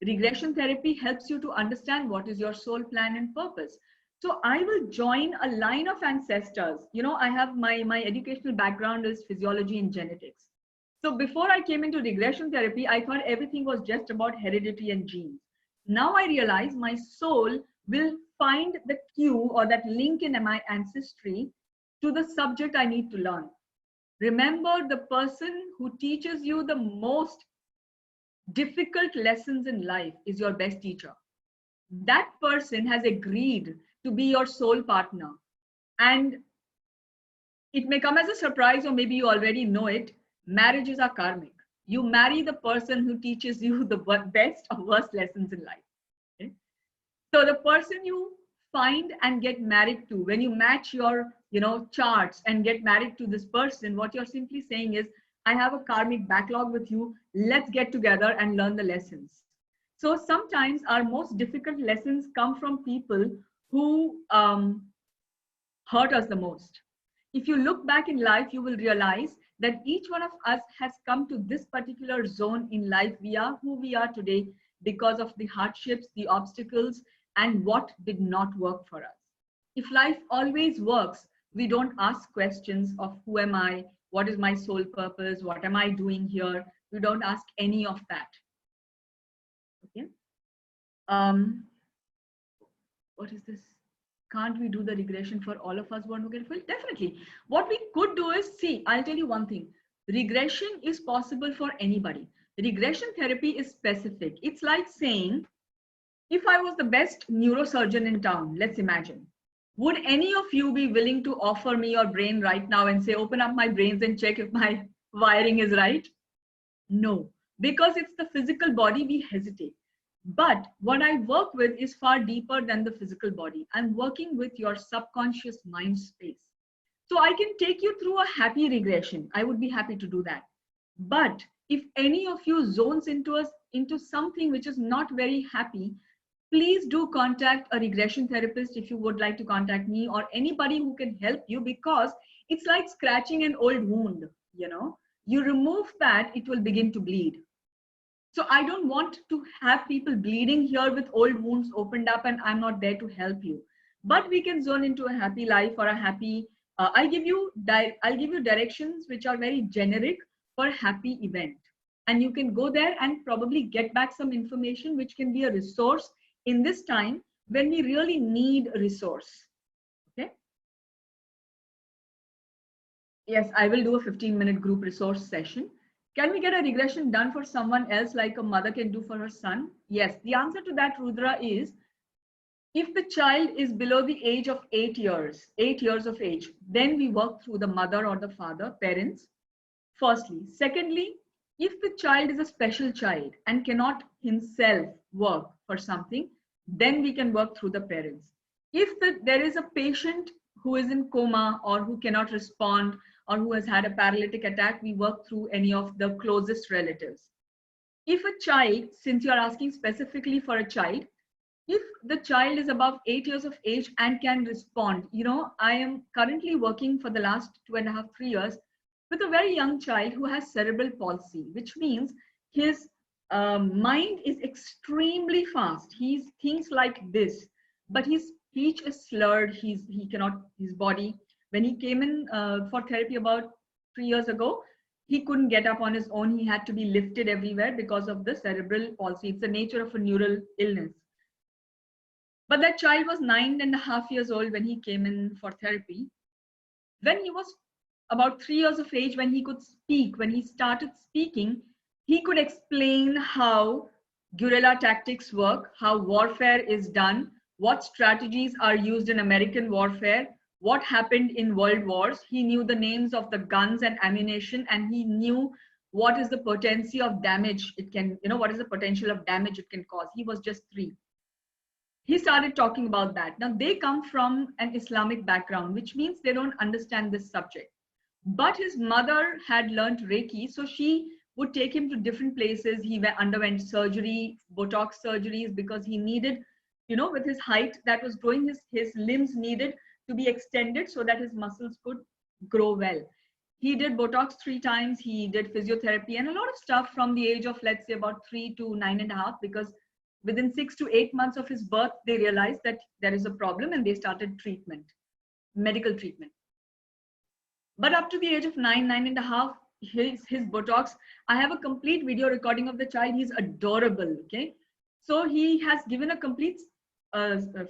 regression therapy helps you to understand what is your soul plan and purpose. So I will join a line of ancestors. You know, I have my educational background is physiology and genetics. So before I came into regression therapy, I thought everything was just about heredity and genes. Now I realize my soul will find the cue or that link in my ancestry to the subject I need to learn. Remember, the person who teaches you the most difficult lessons in life is your best teacher. That person has agreed to be your soul partner. And it may come as a surprise, or maybe you already know it. Marriages are karmic. You marry the person who teaches you the best or worst lessons in life. Okay? So the person you find and get married to, when you match your charts and get married to this person, what you're simply saying is, I have a karmic backlog with you. Let's get together and learn the lessons. So sometimes our most difficult lessons come from people who hurt us the most. If you look back in life, you will realize that each one of us has come to this particular zone in life. We are who we are today because of the hardships, the obstacles, and what did not work for us. If life always works, we don't ask questions of who am I, what is my soul purpose, what am I doing here? We don't ask any of that. Okay. What is this? Can't we do the regression for all of us who want to get filled? Definitely. What we could do is, see, I'll tell you one thing. Regression is possible for anybody. Regression therapy is specific. It's like saying, if I was the best neurosurgeon in town, let's imagine, would any of you be willing to offer me your brain right now and say, open up my brains and check if my wiring is right? No, because it's the physical body, we hesitate. But what I work with is far deeper than the physical body. I'm working with your subconscious mind space. So I can take you through a happy regression. I would be happy to do that. But if any of you zones into something which is not very happy, please do contact a regression therapist if you would like to contact me, or anybody who can help you, because it's like scratching an old wound. You remove that, it will begin to bleed. So I don't want to have people bleeding here with old wounds opened up, and I'm not there to help you. But we can zone into a happy life or a happy, I'll give you directions which are very generic for a happy event. And you can go there and probably get back some information which can be a resource in this time when we really need a resource. Okay. Yes, I will do a 15-minute group resource session. Can we get a regression done for someone else like a mother can do for her son? Yes, the answer to that, Rudra, is if the child is below the age of 8 years of age, then we work through the mother or the father, parents, firstly. Secondly, if the child is a special child and cannot himself work for something, then we can work through the parents. If there is a patient who is in coma or who cannot respond, or who has had a paralytic attack, we work through any of the closest relatives. if a child, since you're asking specifically for a child, if the child is above 8 years of age and can respond, I am currently working for the last 2.5, 3 years with a very young child who has cerebral palsy, which means his mind is extremely fast. He thinks like this, but his speech is slurred. He cannot, his body. When he came in for therapy about 3 years ago, he couldn't get up on his own. He had to be lifted everywhere because of the cerebral palsy. It's the nature of a neural illness. But that child was 9.5 years old when he came in for therapy. When he was about 3 years of age, when he could speak, when he started speaking, he could explain how guerrilla tactics work, how warfare is done, what strategies are used in American warfare, what happened in world wars. He knew the names of the guns and ammunition, and he knew what is the potency of damage it can, what is the potential of damage it can cause. He was just 3. He started talking about that. Now, they come from an Islamic background, which means they don't understand this subject. But his mother had learned Reiki, so she would take him to different places. He underwent surgery, Botox surgeries, because he needed, with his height that was growing, his limbs needed to be extended so that his muscles could grow well. He did Botox 3 times. He did physiotherapy and a lot of stuff from the age of, let's say, about 3 to 9.5, because within 6 to 8 months of his birth, they realized that there is a problem and they started treatment, medical treatment. But up to the age of 9.5, his Botox, I have a complete video recording of the child. He's adorable, okay? So he has given a complete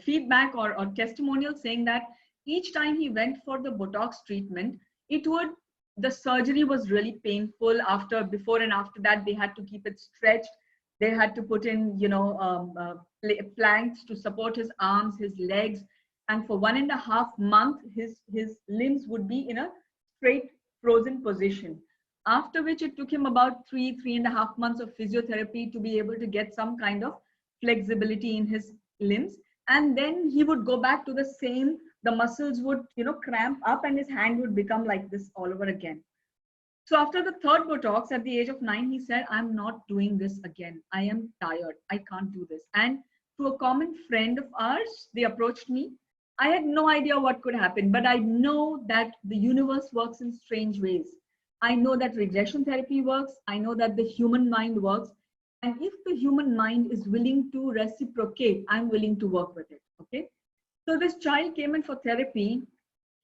feedback or testimonial saying that each time he went for the Botox treatment, the surgery was really painful. Before and after that, they had to keep it stretched. They had to put in, planks to support his arms, his legs. And for 1.5 months, his limbs would be in a straight frozen position. After which it took him about 3.5 months of physiotherapy to be able to get some kind of flexibility in his limbs. And then he would go back to the same, the muscles would, cramp up and his hand would become like this all over again. So after the 3rd Botox at the age of 9, he said, I'm not doing this again. I am tired. I can't do this. And to a common friend of ours, they approached me. I had no idea what could happen, but I know that the universe works in strange ways. I know that regression therapy works. I know that the human mind works. And if the human mind is willing to reciprocate, I'm willing to work with it. Okay. So this child came in for therapy.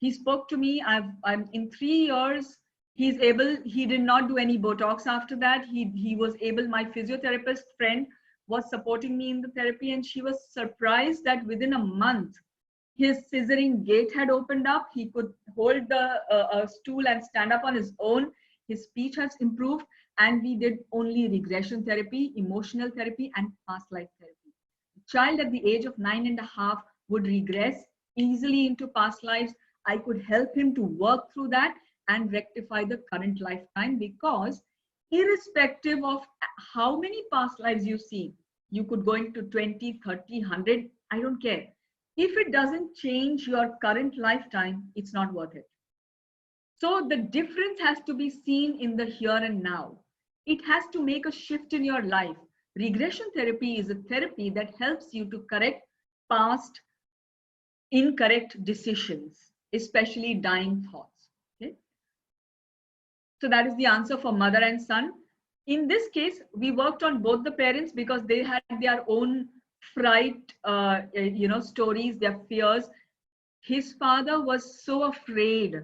He spoke to me. I'm in 3 years. He did not do any Botox after that. He was able, my physiotherapist friend was supporting me in the therapy, and she was surprised that within a month, his scissoring gait had opened up. He could hold the stool and stand up on his own. His speech has improved, and we did only regression therapy, emotional therapy, and past life therapy. The child at the age of 9.5 would regress easily into past lives. I could help him to work through that and rectify the current lifetime, because irrespective of how many past lives you see, you could go into 20, 30, 100, I don't care. If it doesn't change your current lifetime, it's not worth it. So the difference has to be seen in the here and now. It has to make a shift in your life. Regression therapy is a therapy that helps you to correct past incorrect decisions, especially dying thoughts. Okay? So that is the answer for mother and son. In this case, we worked on both the parents because they had their own fright, stories, their fears. His father was so afraid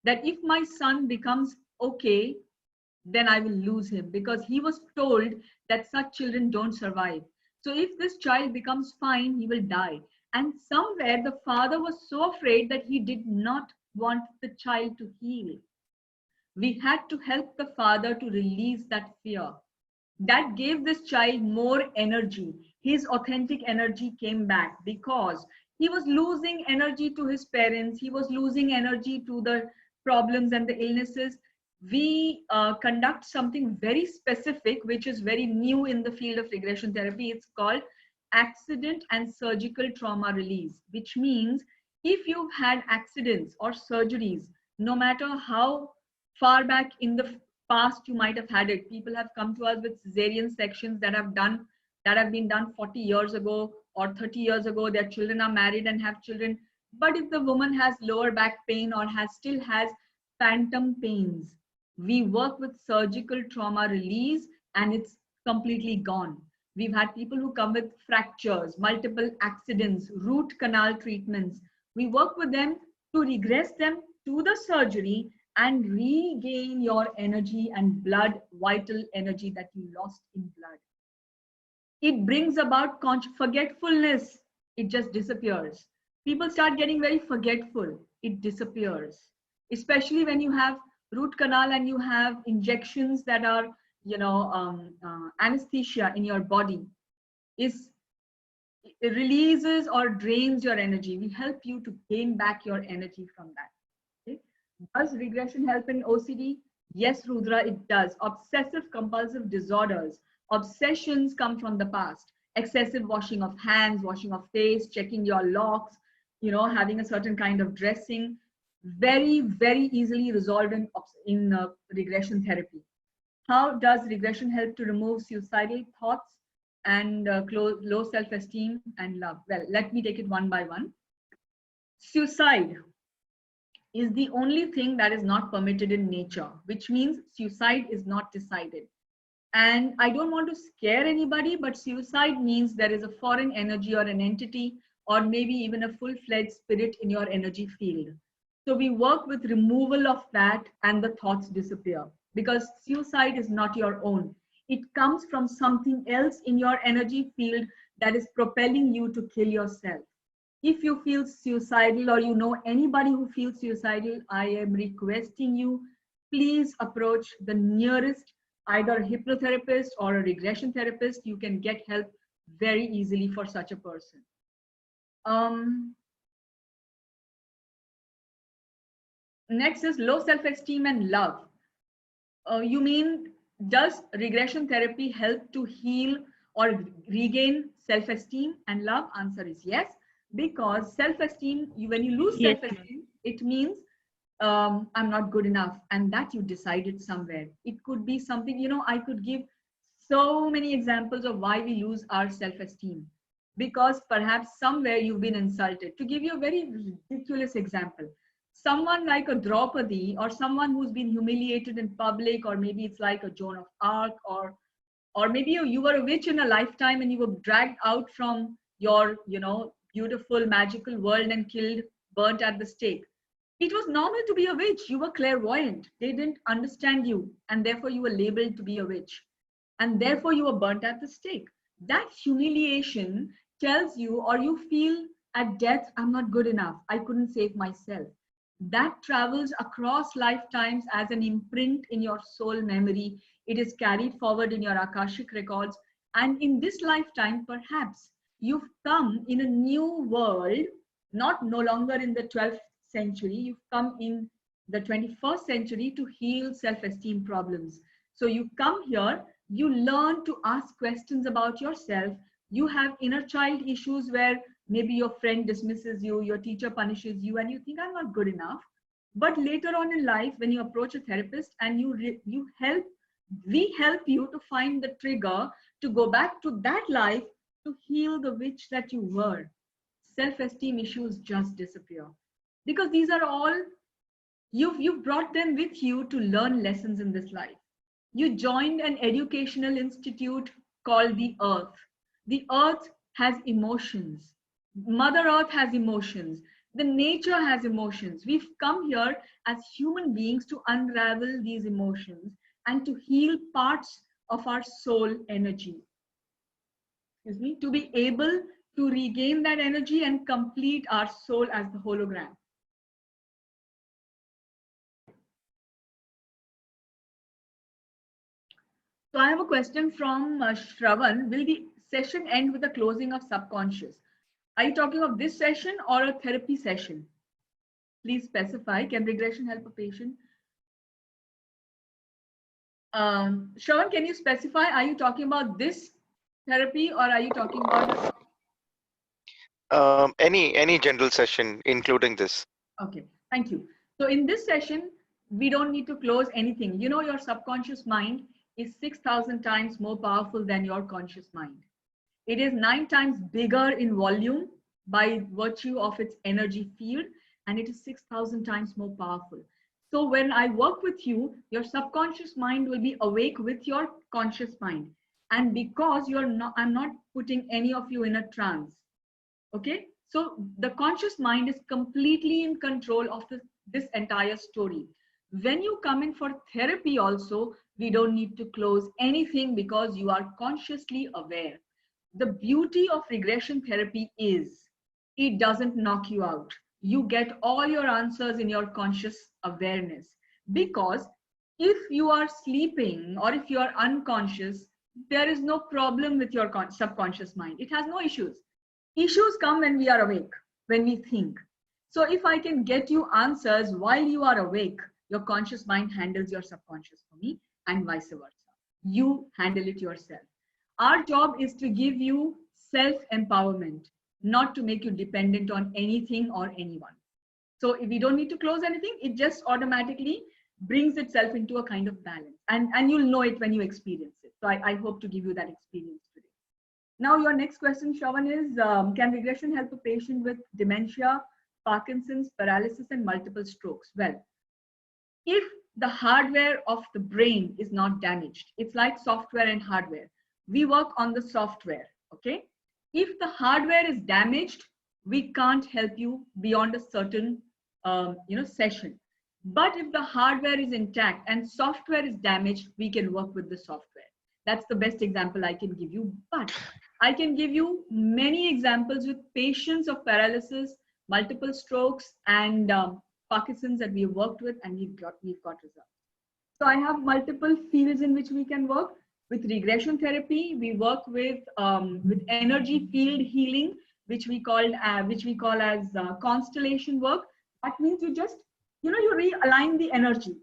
that if my son becomes okay, then I will lose him, because he was told that such children don't survive. So if this child becomes fine, he will die. And somewhere the father was so afraid that he did not want the child to heal. We had to help the father to release that fear. That gave this child more energy. His authentic energy came back because he was losing energy to his parents. He was losing energy to the problems and the illnesses. We conduct something very specific, which is very new in the field of regression therapy. It's called accident and surgical trauma release, which means if you've had accidents or surgeries, no matter how far back in the past you might have had it. People have come to us with cesarean sections that have been done 40 years ago or 30 years ago. Their children are married and have children. But if the woman has lower back pain or still has phantom pains, we work with surgical trauma release and it's completely gone. We've had people who come with fractures, multiple accidents, root canal treatments. We work with them to regress them to the surgery and regain your energy and blood, vital energy that you lost in blood. It brings about forgetfulness. It just disappears. People start getting very forgetful. It disappears. Especially when you have root canal and you have injections that are, anesthesia in your body. It releases or drains your energy. We help you to gain back your energy from that. Okay? Does regression help in OCD? Yes, Rudra, it does. Obsessive compulsive disorders. Obsessions come from the past. Excessive washing of hands, washing of face, checking your locks, having a certain kind of dressing. Very, very easily resolved in regression therapy. How does regression help to remove suicidal thoughts and low self-esteem and love? Well, let me take it one by one. Suicide is the only thing that is not permitted in nature, which means suicide is not decided. And I don't want to scare anybody, but suicide means there is a foreign energy or an entity or maybe even a full-fledged spirit in your energy field. So we work with removal of that and the thoughts disappear, because suicide is not your own. It comes from something else in your energy field that is propelling you to kill yourself. If you feel suicidal or you know anybody who feels suicidal, I am requesting you, please approach the nearest either a hypnotherapist or a regression therapist. You can get help very easily for such a person. Next is low self-esteem and love. You mean, does regression therapy help to heal or regain self-esteem and love? Answer is yes, because self-esteem, when you lose self-esteem, it means I'm not good enough, and that you decided somewhere. It could be something, I could give so many examples of why we lose our self-esteem, because perhaps somewhere you've been insulted. To give you a very ridiculous example, someone like a Draupadi or someone who's been humiliated in public, or maybe it's like a Joan of Arc, or maybe you were a witch in a lifetime and you were dragged out from your, beautiful magical world and killed, burnt at the stake. It was normal to be a witch. You were clairvoyant. They didn't understand you, and therefore you were labeled to be a witch, and therefore you were burnt at the stake. That humiliation tells you, or you feel at death, I'm not good enough. I couldn't save myself. That travels across lifetimes as an imprint in your soul memory. It is carried forward in your Akashic records. And in this lifetime, perhaps you've come in a new world, no longer in the 12th century. You've come in the 21st century to heal self-esteem problems. So you come here, you learn to ask questions about yourself. You have inner child issues where maybe your friend dismisses you, your teacher punishes you, and you think, I'm not good enough. But later on in life, when you approach a therapist and we help you to find the trigger to go back to that life to heal the witch that you were. Self-esteem issues just disappear, because these are all, you've brought them with you to learn lessons in this life. You joined an educational institute called the Earth. The Earth has emotions. Mother Earth has emotions. The nature has emotions. We've come here as human beings to unravel these emotions and to heal parts of our soul energy. Excuse me, to be able to regain that energy and complete our soul as the hologram. So I have a question from Shravan. Will the session end with the closing of subconscious? Are you talking of this session or a therapy session? Please specify. Can regression help a patient? Shravan, can you specify? Are you talking about this therapy or are you talking about any general session, including this? Okay, thank you. So in this session, we don't need to close anything. You know, your subconscious mind is 6,000 times more powerful than your conscious mind. It is 9 times bigger in volume by virtue of its energy field, and it is 6,000 times more powerful. So when I work with you, your subconscious mind will be awake with your conscious mind. And because I'm not putting any of you in a trance. Okay. So the conscious mind is completely in control of this entire story. When you come in for therapy also, we don't need to close anything because you are consciously aware. The beauty of regression therapy is it doesn't knock you out. You get all your answers in your conscious awareness, because if you are sleeping or if you are unconscious, there is no problem with your subconscious mind. It has no issues. Issues come when we are awake, when we think. So if I can get you answers while you are awake, your conscious mind handles your subconscious for me, and vice versa. You handle it yourself. Our job is to give you self-empowerment, not to make you dependent on anything or anyone. So if we don't need to close anything, it just automatically brings itself into a kind of balance. And you'll know it when you experience it. So I hope to give you that experience today. Now, your next question, Shravan, is can regression help a patient with dementia, Parkinson's, paralysis, and multiple strokes? Well, if the hardware of the brain is not damaged, it's like software and hardware. We work on the software, okay? If the hardware is damaged, we can't help you beyond a certain session. But if the hardware is intact and software is damaged, we can work with the software. That's the best example I can give you. But I can give you many examples with patients of paralysis, multiple strokes, and Parkinson's that we've worked with, and we've got results. So I have multiple fields in which we can work. With regression therapy, we work with energy field healing, which we call as constellation work. That means you just, you realign the energy.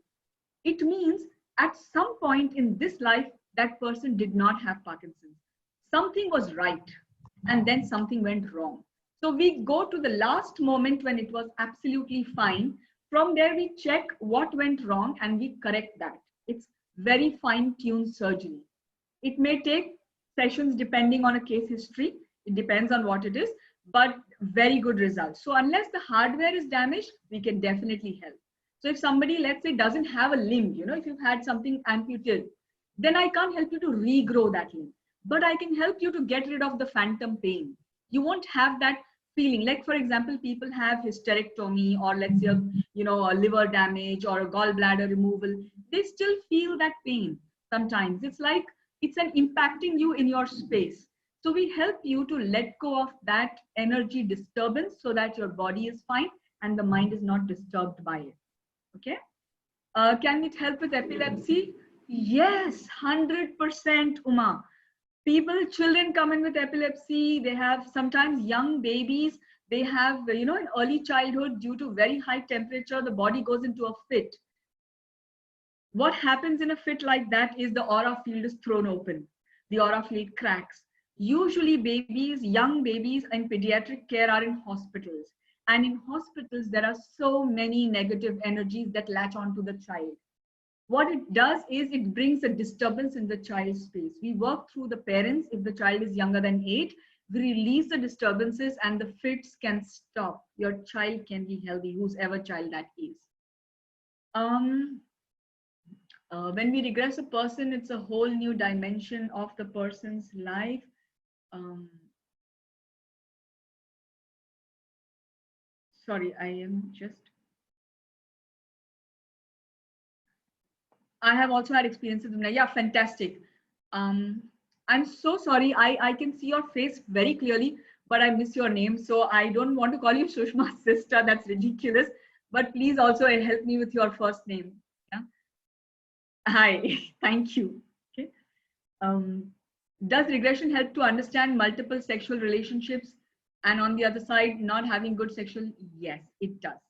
It means at some point in this life, that person did not have Parkinson's. Something was right, and then something went wrong. So we go to the last moment when it was absolutely fine. From there, we check what went wrong and we correct that. It's very fine-tuned surgery. It may take sessions depending on a case history. It depends on what it is, but very good results. So unless the hardware is damaged, we can definitely help. So if somebody, let's say, doesn't have a limb, if you've had something amputated, then I can't help you to regrow that limb, but I can help you to get rid of the phantom pain. You won't have that feeling. Like, for example, people have hysterectomy, or let's say, a liver damage or a gallbladder removal. They still feel that pain sometimes. It's like it's impacting you in your space. So we help you to let go of that energy disturbance so that your body is fine and the mind is not disturbed by it. Okay. Can it help with epilepsy? Yes, 100%, Uma. Children come in with epilepsy. They have sometimes young babies. They have, in early childhood, due to very high temperature, the body goes into a fit. What happens in a fit like that is the aura field is thrown open. The aura field cracks. Usually young babies in pediatric care are in hospitals. And in hospitals, there are so many negative energies that latch onto the child. What it does is it brings a disturbance in the child's space. We work through the parents. If the child is younger than 8, we release the disturbances and the fits can stop. Your child can be healthy, whoever child that is. When we regress a person, it's a whole new dimension of the person's life. Sorry, I have also had experiences. Yeah, fantastic. I'm so sorry. I can see your face very clearly, but I miss your name. So I don't want to call you Sushma's sister. That's ridiculous. But please also help me with your first name. Yeah. Hi, thank you. Okay. Does regression help to understand multiple sexual relationships? And on the other side, not having good sexual? Yes, it does.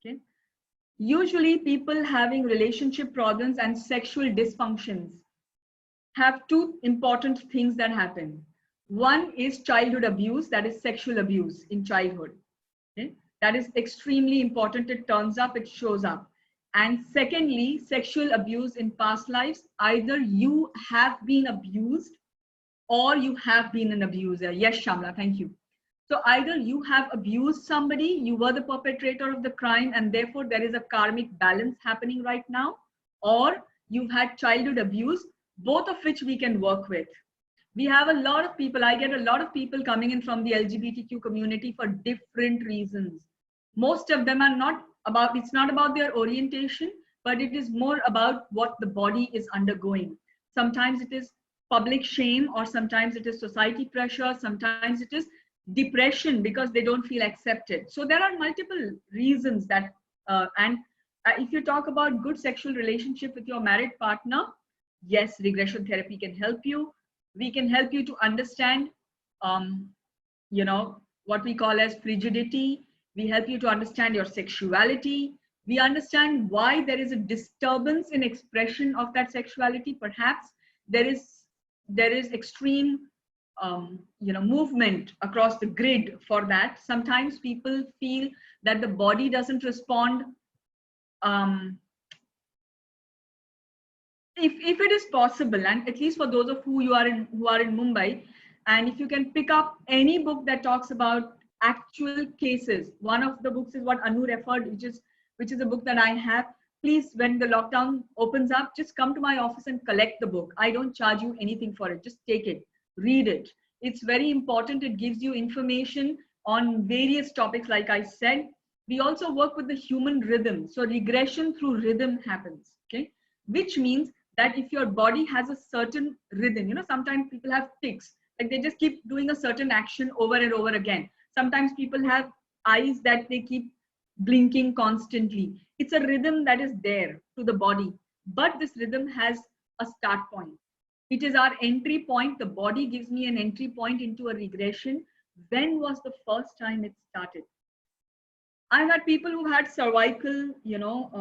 Okay. Usually people having relationship problems and sexual dysfunctions have 2 important things that happen. One is childhood abuse, that is sexual abuse in childhood. Okay? That is extremely important. It turns up, it shows up. And secondly, sexual abuse in past lives. Either you have been abused or you have been an abuser. Yes, Shamla, thank you. So either you have abused somebody, you were the perpetrator of the crime, and therefore there is a karmic balance happening right now, or you've had childhood abuse, both of which we can work with. We have a lot of people, I get a lot of people coming in from the LGBTQ community for different reasons. Most of them are not about, it's not about their orientation, but it is more about what the body is undergoing. Sometimes it is public shame, or sometimes it is society pressure, sometimes it is depression because they don't feel accepted. So there are multiple reasons that, if you talk about good sexual relationship with your married partner, yes, regression therapy can help you. We can help you to understand, you know, what we call as frigidity. We help you to understand your sexuality. We understand why there is a disturbance in expression of that sexuality. Perhaps there is extreme you know, movement across the grid for that. Sometimes people feel that the body doesn't respond. If it is possible, and at least for those of who are in Mumbai, and if you can pick up any book that talks about actual cases, one of the books is what Anu referred, which is a book that I have. Please, when the lockdown opens up, just come to my office and collect the book. I don't charge you anything for it. Just take it, read it. It's very important. It gives you information on various topics, like I said. We also work with the human rhythm. So regression through rhythm happens, okay? Which means that if your body has a certain rhythm, you know, sometimes people have tics, like they just keep doing a certain action over and over again. Sometimes people have eyes that they keep blinking constantly. It's a rhythm that is there to the body, but this rhythm has a start point. It is our entry point. The body gives me an entry point into a regression. When was the first time it started? I've had people who had cervical, you know,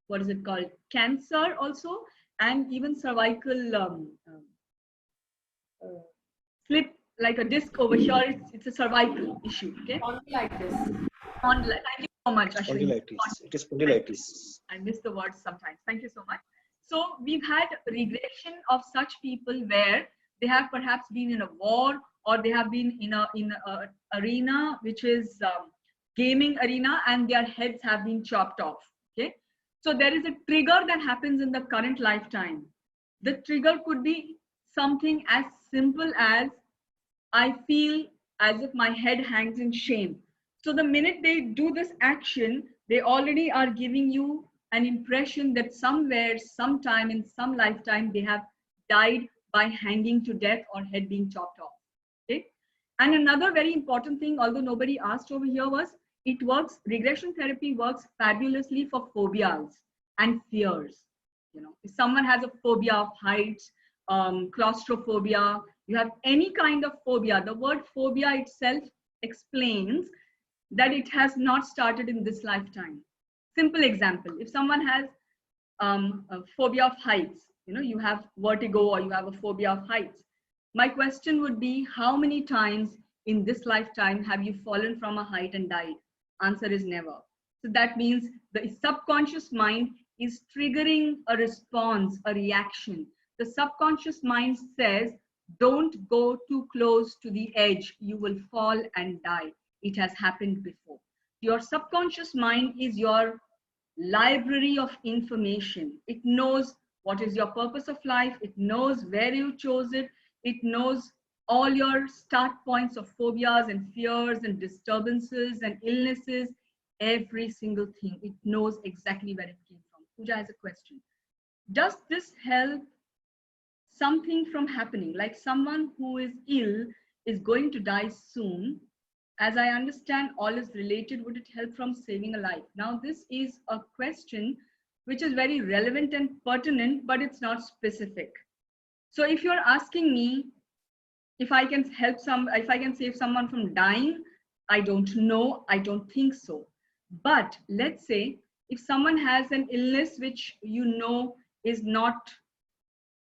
what is it called? Cancer also, and even cervical slip, like a disc over here. It's a cervical issue. Okay. Spondylitis. Thank you so much, Ashwini. Spondylitis. It is spondylitis. I miss the words sometimes. Thank you so much. So we've had regression of such people where they have perhaps been in a war, or they have been in a arena which is gaming arena, and their heads have been chopped off. Okay, so there is a trigger that happens in the current lifetime. The trigger could be something as simple as, I feel as if my head hangs in shame. So the minute they do this action, they already are giving you an impression that somewhere, sometime in some lifetime, they have died by hanging to death or head being chopped off. Okay. And another very important thing, although nobody asked over here, was it works, regression therapy works fabulously for phobias and fears. You know, if someone has a phobia of heights, claustrophobia, you have any kind of phobia, the word phobia itself explains that it has not started in this lifetime. Simple example, if someone has a phobia of heights, you know, you have vertigo or you have a phobia of heights. My question would be, how many times in this lifetime have you fallen from a height and died? Answer is never. So that means the subconscious mind is triggering a response, a reaction. The subconscious mind says, don't go too close to the edge, you will fall and die. It has happened before. Your subconscious mind is your library of information. It knows what is your purpose of life. It knows where you chose it. It knows all your start points of phobias and fears and disturbances and illnesses, every single thing. It knows exactly where it came from. Pooja has a question. Does this help something from happening? Like someone who is ill is going to die soon. As I understand, all is related. Would it help from saving a life? Now, this is a question which is very relevant and pertinent, but it's not specific. So if you're asking me if I can help if I can save someone from dying, I don't know. I don't think so. But let's say if someone has an illness which you know is not,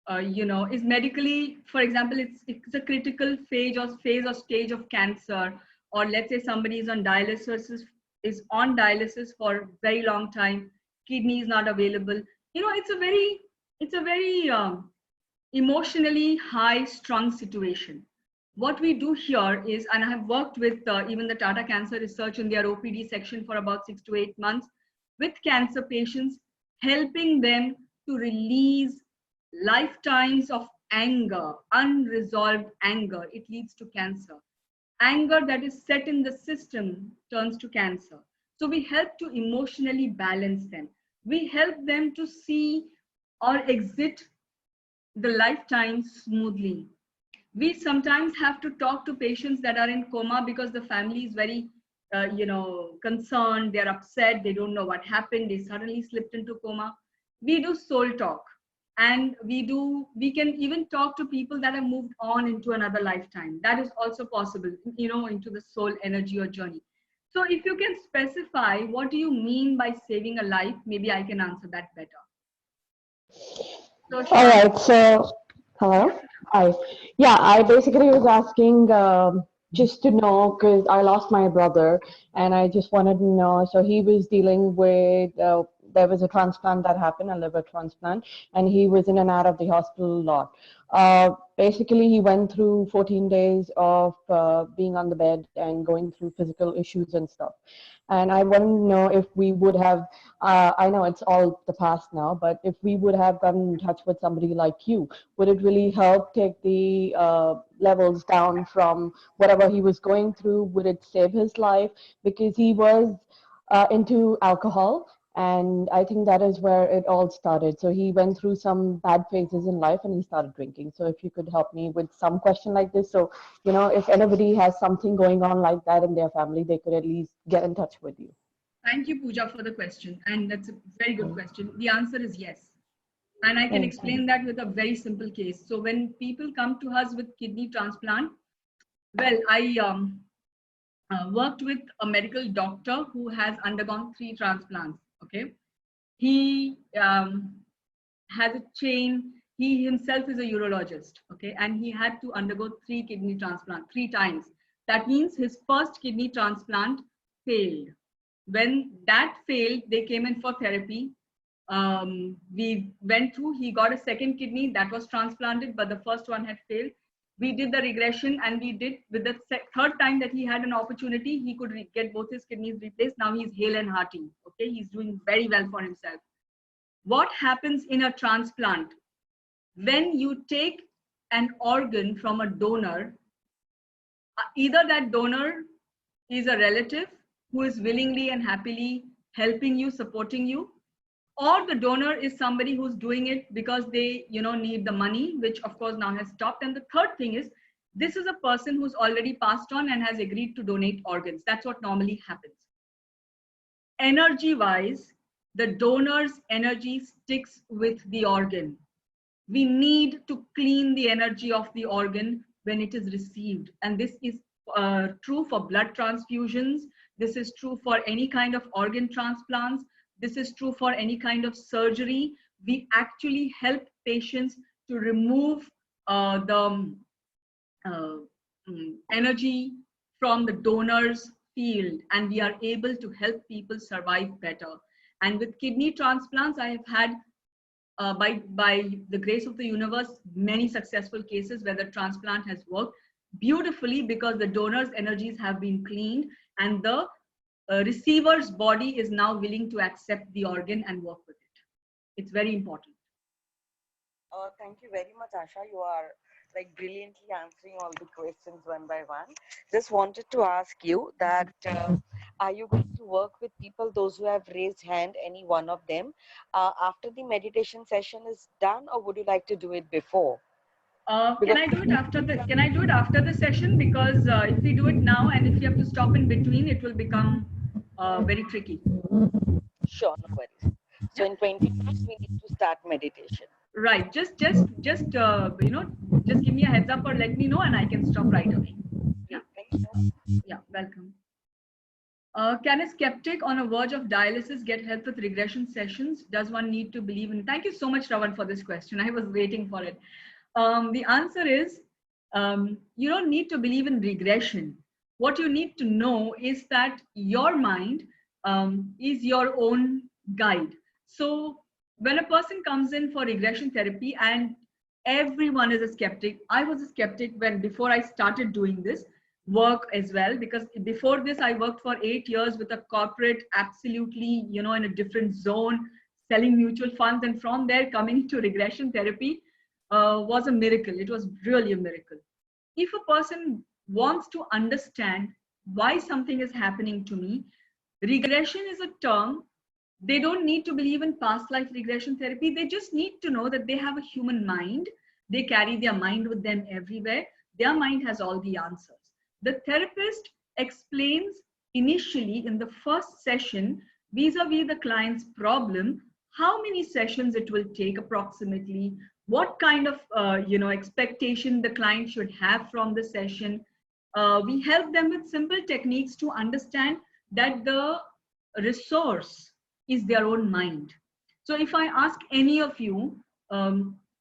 is medically, for example, it's a critical phase or stage of cancer, or let's say somebody is on dialysis is on dialysis for a very long time, kidney is not available. You know, it's a very emotionally high strung situation. What we do here is, and I have worked with even the Tata Cancer Research in their OPD section for about 6 to 8 months with cancer patients, helping them to release lifetimes of anger, unresolved anger. It leads to cancer. Anger that is set in the system turns to cancer. So we help to emotionally balance them. We help them to see or exit the lifetime smoothly. We sometimes have to talk to patients that are in coma because the family is very concerned, they're upset, they don't know what happened, they suddenly slipped into coma. We do soul talk, and we can even talk to people that have moved on into another lifetime. That is also possible, into the soul energy or journey. So if you can specify what do you mean by saving a life, maybe I can answer that better. So, all right, so hello. Hi. Yeah, I basically was asking just to know because I lost my brother and I just wanted to know. So he was dealing with, there was a transplant that happened, a liver transplant, and he was in and out of the hospital a lot. Basically, he went through 14 days of being on the bed and going through physical issues and stuff. And I want to know if we would have, I know it's all the past now, but if we would have gotten in touch with somebody like you, would it really help take the levels down from whatever he was going through? Would it save his life? Because he was into alcohol, and I think that is where it all started. So he went through some bad phases in life and he started drinking. So if you could help me with some question like this, so if anybody has something going on like that in their family, they could at least get in touch with you. Thank you, Pooja, for the question. And that's a very good question. The answer is yes. And I can explain that with a very simple case. So when people come to us with kidney transplant, well, I worked with a medical doctor who has undergone 3 transplants. Okay. He has a chain. He himself is a urologist. Okay. And he had to undergo 3 kidney transplants 3 times. That means his first kidney transplant failed. When that failed, they came in for therapy. We went through, he got a second kidney that was transplanted, but the first one had failed. We did the regression, and we did with the third time that he had an opportunity, he could get both his kidneys replaced. Now he's hale and hearty. Okay, he's doing very well for himself. What happens in a transplant? When you take an organ from a donor, either that donor is a relative who is willingly and happily helping you, supporting you, or the donor is somebody who's doing it because they need the money, which of course now has stopped. And the third thing is, this is a person who's already passed on and has agreed to donate organs. That's what normally happens. Energy wise, the donor's energy sticks with the organ. We need to clean the energy of the organ when it is received, and this is true for blood transfusions. This is true for any kind of organ transplants. This is true for any kind of surgery. We actually help patients to remove the energy from the donor's field, and we are able to help people survive better. And with kidney transplants, I have had, by the grace of the universe, many successful cases where the transplant has worked beautifully because the donor's energies have been cleaned, and the receiver's body is now willing to accept the organ and work with it. It's very important. Thank you very much, Asha. You are like brilliantly answering all the questions one by one. Just wanted to ask you that are you going to work with people, those who have raised hand, any one of them, after the meditation session is done, or would you like to do it before? Can I do it after the session? Because if we do it now and if you have to stop in between, it will become very tricky. Sure, no worries. So in 20 minutes we need to start meditation. Right. Just give me a heads up or let me know, and I can stop right away. Yeah. Yeah. Welcome. Can a skeptic on a verge of dialysis get help with regression sessions? Does one need to believe in? Thank you so much, Ravan, for this question. I was waiting for it. The answer is, you don't need to believe in regression. what you need to know is that your mind is your own guide. So when a person comes in for regression therapy, and everyone is a skeptic, I was a skeptic when before I started doing this work as well, because before this I worked for 8 years with a corporate, absolutely, you know, in a different zone, selling mutual funds, and from there coming to regression therapy was a miracle. It was really a miracle. If a person wants to understand why something is happening to me, regression is a term. They don't need to believe in past life regression therapy. They just need to know that they have a human mind. They carry their mind with them everywhere. Their mind has all the answers. The therapist explains initially in the first session, vis-a-vis the client's problem, how many sessions it will take approximately, what kind of expectation the client should have from the session. We help them with simple techniques to understand that the resource is their own mind. So if I ask any of you,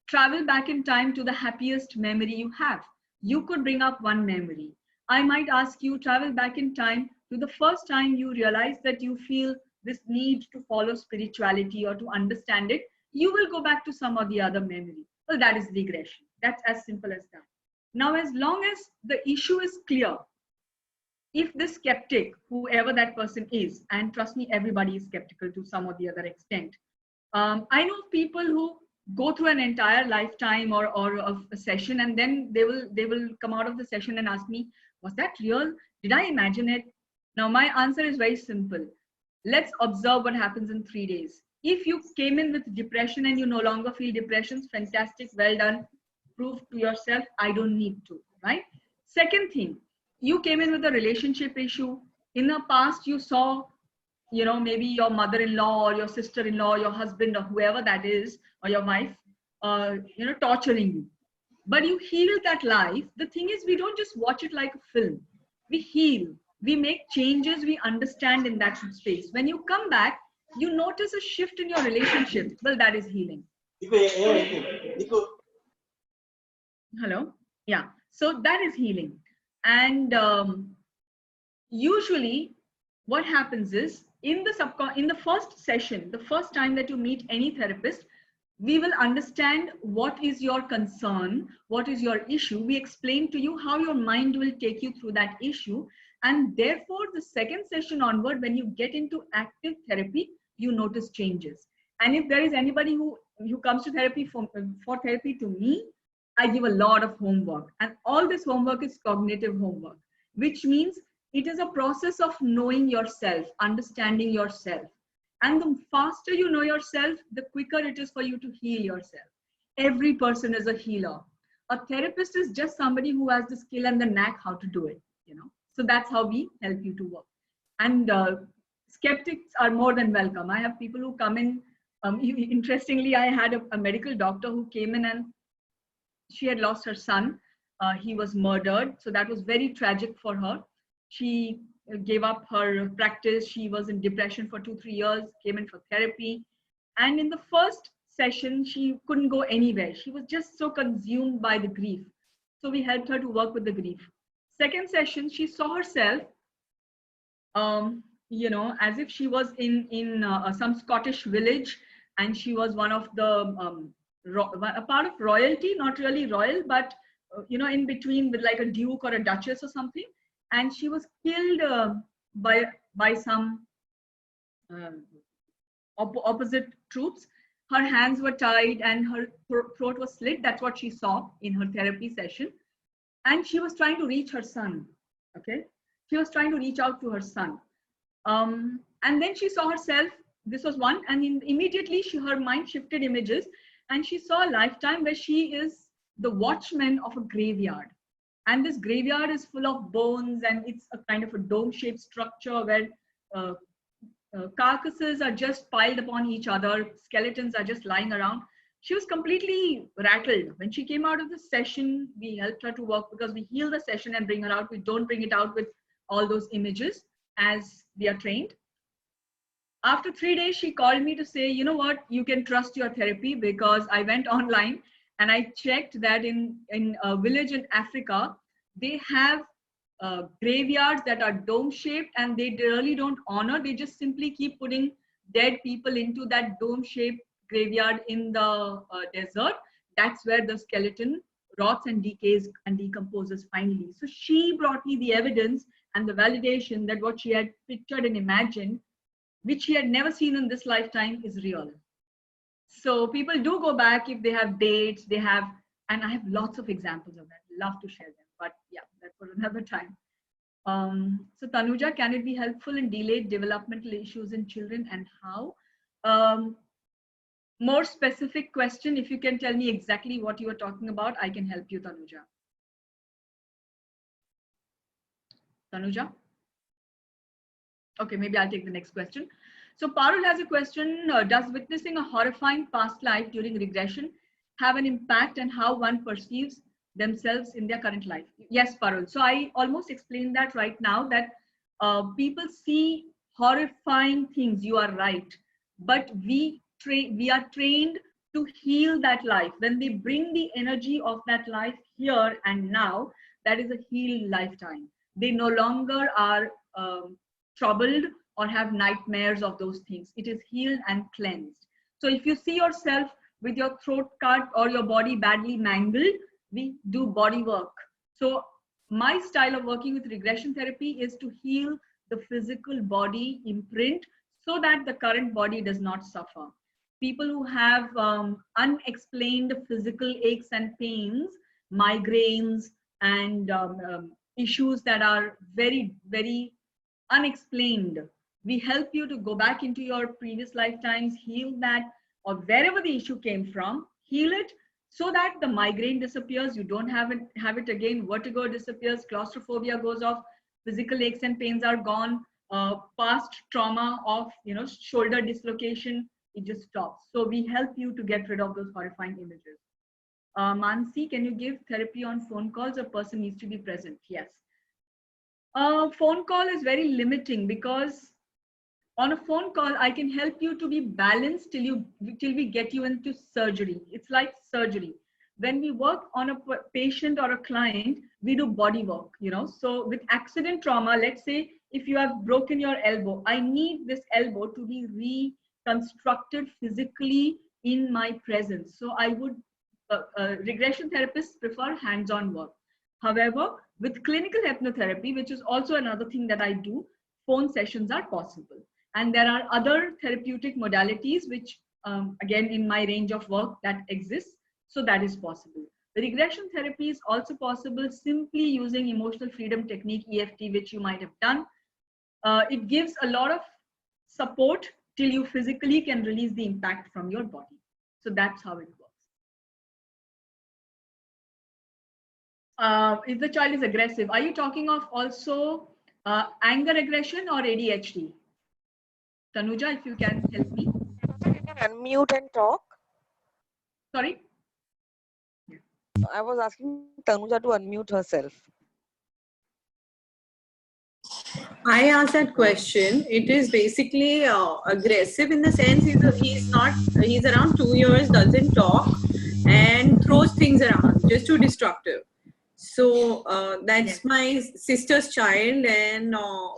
travel back in time to the happiest memory you have, you could bring up one memory. I might ask you, travel back in time to the first time you realize that you feel this need to follow spirituality or to understand it. You will go back to some or the other memory. Well, that is regression. That's as simple as that. Now, as long as the issue is clear, if the skeptic, whoever that person is, and trust me, everybody is skeptical to some or the other extent. I know people who go through an entire lifetime or a session, and then they will come out of the session and ask me, was that real? Did I imagine it? Now, my answer is very simple. Let's observe what happens in 3 days. If you came in with depression and you no longer feel depression, fantastic, well done. Prove to yourself, I don't need to, right? Second thing, you came in with a relationship issue. In the past, you saw, maybe your mother-in-law or your sister-in-law, your husband or whoever that is, or your wife, torturing you. But you heal that life. The thing is, we don't just watch it like a film. We heal. We make changes. We understand in that space. When you come back, you notice a shift in your relationship. Well, that is healing. Hello? Yeah. So that is healing. And usually what happens is in the first session, the first time that you meet any therapist, we will understand what is your concern, what is your issue. We explain to you how your mind will take you through that issue. And therefore, the second session onward, when you get into active therapy, you notice changes. And if there is anybody who comes to therapy for therapy to me, I give a lot of homework. And all this homework is cognitive homework, which means it is a process of knowing yourself, understanding yourself. And the faster you know yourself, the quicker it is for you to heal yourself. Every person is a healer. A therapist is just somebody who has the skill and the knack how to do it, So that's how we help you to work. And skeptics are more than welcome. I have people who come in. Interestingly, I had a medical doctor who came in and she had lost her son. He was murdered. So that was very tragic for her. She gave up her practice. She was in depression for 2-3 years, came in for therapy. And in the first session, she couldn't go anywhere. She was just so consumed by the grief. So we helped her to work with the grief. Second session, she saw herself, as if she was in some Scottish village, and she was one of the, a part of royalty, not really royal, but, in between with like a duke or a duchess or something. And she was killed by some opposite troops. Her hands were tied and her throat was slit. That's what she saw in her therapy session. And she was trying to reach her son. Okay, she was trying to reach out to her son. And then she saw herself. This was one, and immediately her mind shifted images, and she saw a lifetime where she is the watchman of a graveyard. And this graveyard is full of bones, and it's a kind of a dome-shaped structure where carcasses are just piled upon each other. Skeletons are just lying around. She was completely rattled. When she came out of the session, we helped her to work because we heal the session and bring her out. We don't bring it out with all those images as we are trained. After 3 days, she called me to say, you know what, you can trust your therapy, because I went online and I checked that in a village in Africa, they have graveyards that are dome shaped, and they really don't honor. They just simply keep putting dead people into that dome shaped graveyard in the desert. That's where the skeleton rots and decays and decomposes finally. So she brought me the evidence and the validation that what she had pictured and imagined, which she had never seen in this lifetime, is real. So people do go back if they have dates, they have, and I have lots of examples of that. Love to share them, but yeah, that's for another time. So Tanuja, can it be helpful in delayed developmental issues in children, and how? More specific question, if you can tell me exactly what you are talking about, I can help you, Tanuja. Tanuja? Okay, maybe I'll take the next question. So Parul has a question, does witnessing a horrifying past life during regression have an impact on how one perceives themselves in their current life? Yes, Parul. So I almost explained that right now, that people see horrifying things, you are right. But we are trained to heal that life. When they bring the energy of that life here and now, that is a healed lifetime. They no longer are troubled or have nightmares of those things. It is healed and cleansed. So if you see yourself with your throat cut or your body badly mangled, we do body work. So my style of working with regression therapy is to heal the physical body imprint so that the current body does not suffer. People who have unexplained physical aches and pains, migraines, and issues that are very, very unexplained, we help you to go back into your previous lifetimes, heal that, or wherever the issue came from, heal it so that the migraine disappears, you don't have it again, vertigo disappears, claustrophobia goes off, physical aches and pains are gone, past trauma of shoulder dislocation, it just stops. So we help you to get rid of those horrifying images. Mansi, can you give therapy on phone calls? A person needs to be present. Yes. Phone call is very limiting, because on a phone call, I can help you to be balanced till we get you into surgery. It's like surgery. When we work on a patient or a client, we do body work, So with accident trauma, let's say if you have broken your elbow, I need this elbow to be reconstructed physically in my presence. So I would, regression therapists prefer hands-on work. However, with clinical hypnotherapy, which is also another thing that I do, phone sessions are possible. And there are other therapeutic modalities, which again, in my range of work, that exists. So that is possible. The regression therapy is also possible simply using emotional freedom technique, EFT, which you might have done. It gives a lot of support till you physically can release the impact from your body. So that's how it works. If the child is aggressive, are you talking of also anger aggression or ADHD? Tanuja, if you can help me. Unmute and talk. Sorry? I was asking Tanuja to unmute herself. I asked that question. It is basically aggressive in the sense he's around 2 years, doesn't talk, and throws things around, just too destructive. So that's my sister's child, and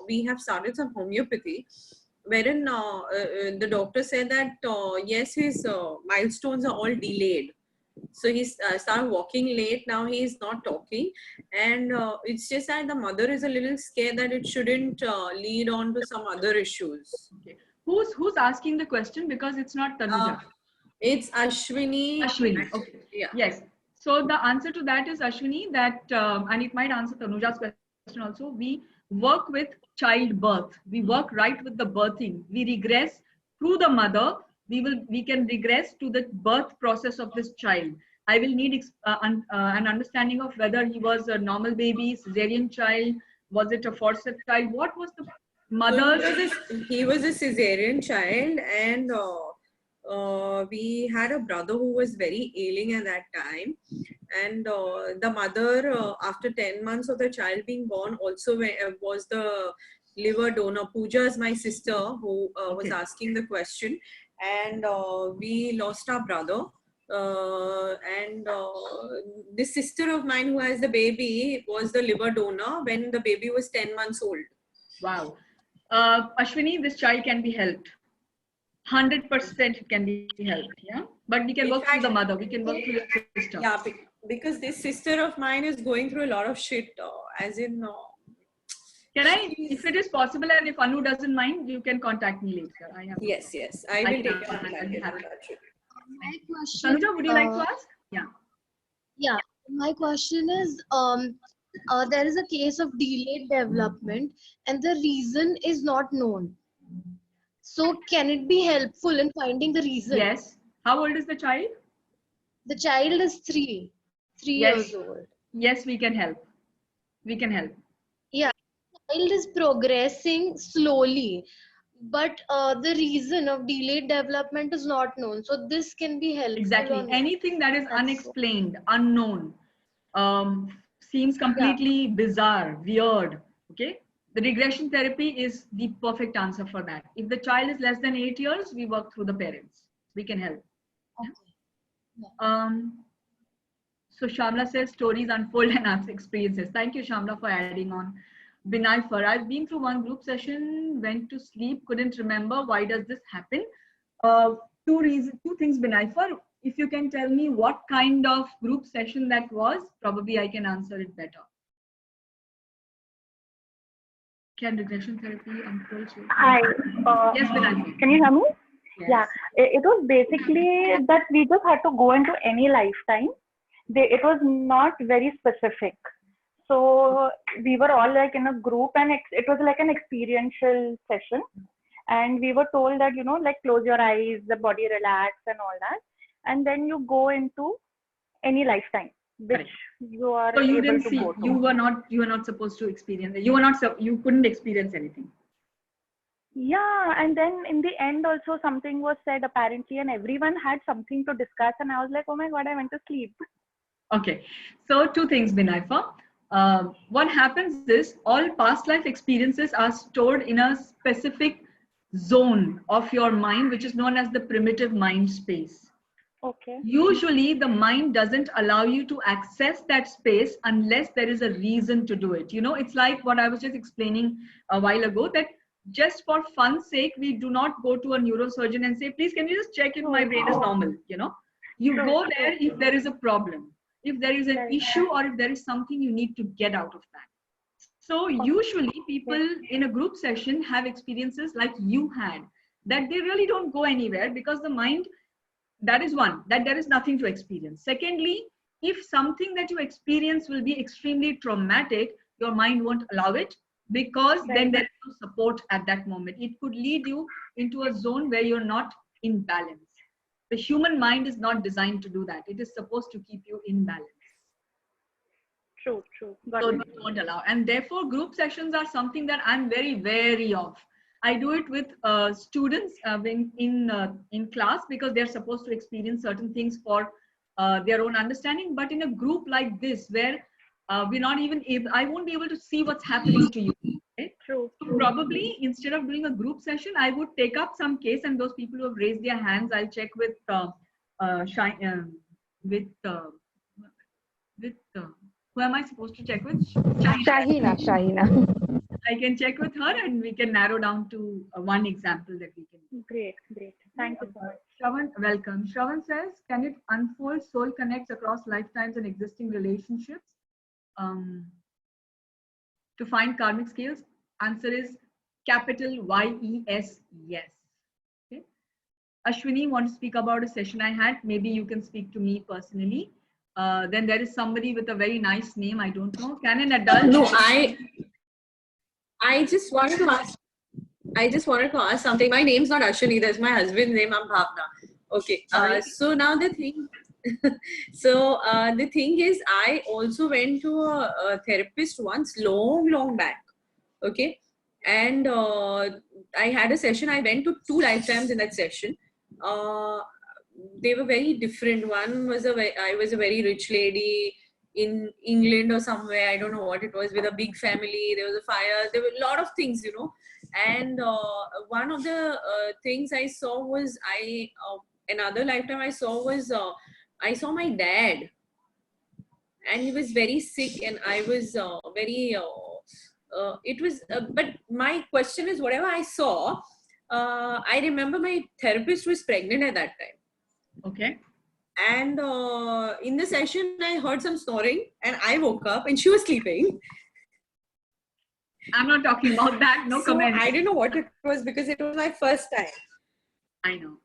we have started some homeopathy, wherein the doctor said that yes, his milestones are all delayed. So he started walking late. Now he is not talking, and it's just that the mother is a little scared that it shouldn't lead on to some other issues. Okay. Who's asking the question? Because it's not Tanuja. It's Ashwini. Ashwini. Okay. Yeah. Yes. So the answer to that is, Ashwini, that and it might answer Tanuja's question also. We work with childbirth. We work right with the birthing. We regress through the mother. We can regress to the birth process of this child. I will need an understanding of whether he was a normal baby, cesarean child, was it a forceps child, what was the mother? So he was a cesarean child, and we had a brother who was very ailing at that time, and the mother, after 10 months of the child being born, also was the liver donor. Pooja is my sister who was asking the question. And we lost our brother and this sister of mine who has the baby was the liver donor when the baby was 10 months old. Wow. Ashwini, this child can be helped. 100% it can be helped. Yeah. But we can In work through fact, the mother. We can work through your sister. Yeah, because this sister of mine is going through a lot of shit, as in. Can I, if it is possible, and if Anu doesn't mind, you can contact me later. I have. Yes, I will take it. My question. Sanuja, would you like to ask? Yeah. Yeah, my question is, there is a case of delayed development, and the reason is not known. So, can it be helpful in finding the reason? Yes. How old is the child? The child is 3 years old. Yes, we can help. We can help. Yeah, the child is progressing slowly, but the reason of delayed development is not known. So this can be helpful. Exactly. Anything that is unexplained, unknown, seems completely bizarre, weird. Okay. The regression therapy is the perfect answer for that. If the child is less than 8 years, we work through the parents. We can help. Okay. So Shamla says stories unfold and ask experiences. Thank you, Shamla, for adding on. Binay, I've been through one group session, went to sleep, couldn't remember. Why does this happen? Two things, Binay. If you can tell me what kind of group session that was, probably I can answer it better. Can regression therapy unfold? Hi. Yes, Binay. Can you hear me? Yes. Yeah. It was basically that we just had to go into any lifetime. It was not very specific. So we were all like in a group, and it was like an experiential session. And we were told that, like close your eyes, the body relax and all that. And then you go into any lifetime, which you are so you able didn't to see, go to. you were not supposed to experience it. You couldn't experience anything. Yeah, and then in the end also something was said apparently, and everyone had something to discuss, and I was like, oh my god, I went to sleep. Okay, so two things, Binaifa. What happens is all past life experiences are stored in a specific zone of your mind, which is known as the primitive mind space. Okay. Usually the mind doesn't allow you to access that space unless there is a reason to do it. It's like what I was just explaining a while ago, that just for fun's sake, we do not go to a neurosurgeon and say, please, can you just check if my brain is normal? You go there if there is a problem, if there is an issue, or if there is something you need to get out of that. So usually people in a group session have experiences like you had, that they really don't go anywhere because the mind, that is one, that there is nothing to experience. Secondly, if something that you experience will be extremely traumatic, your mind won't allow it, because then there is no support at that moment. It could lead you into a zone where you're not in balance. The human mind is not designed to do that. It is supposed to keep you in balance. True. So they don't allow. And therefore, group sessions are something that I'm very wary of. I do it with students in class, because they're supposed to experience certain things for their own understanding. But in a group like this, where we're not even able, I won't be able to see what's happening to you. Okay? True. So probably instead of doing a group session, I would take up some case, and those people who have raised their hands, I'll check with who am I supposed to check with? Shahina. I can check with her, and we can narrow down to one example that we can do. Great. Thank you so much. Shravan, welcome. Shravan says, can it unfold soul connects across lifetimes and existing relationships? To find karmic scales, answer is capital YES, yes. Okay. Ashwini, want to speak about a session I had? Maybe you can speak to me personally. Then there is somebody with a very nice name. I don't know. Can an adult? No, I just wanted to ask something. My name's not Ashwini. That's my husband's name. I'm Bhavna. Okay. So now the thing. The thing is, I also went to a therapist once, long back. Okay. And I had a session. I went to 2 lifetimes in that session. They were very different. One was I was a very rich lady in England or somewhere. I don't know what it was, with a big family. There was a fire. There were a lot of things, And one of the things I saw was another lifetime I saw was I saw my dad, and he was very sick, and I was it was, but my question is, whatever I saw, I remember my therapist was pregnant at that time. Okay. And in the session, I heard some snoring, and I woke up, and she was sleeping. I'm not talking about that. No So comment. I didn't know what it was because it was my first time. I know.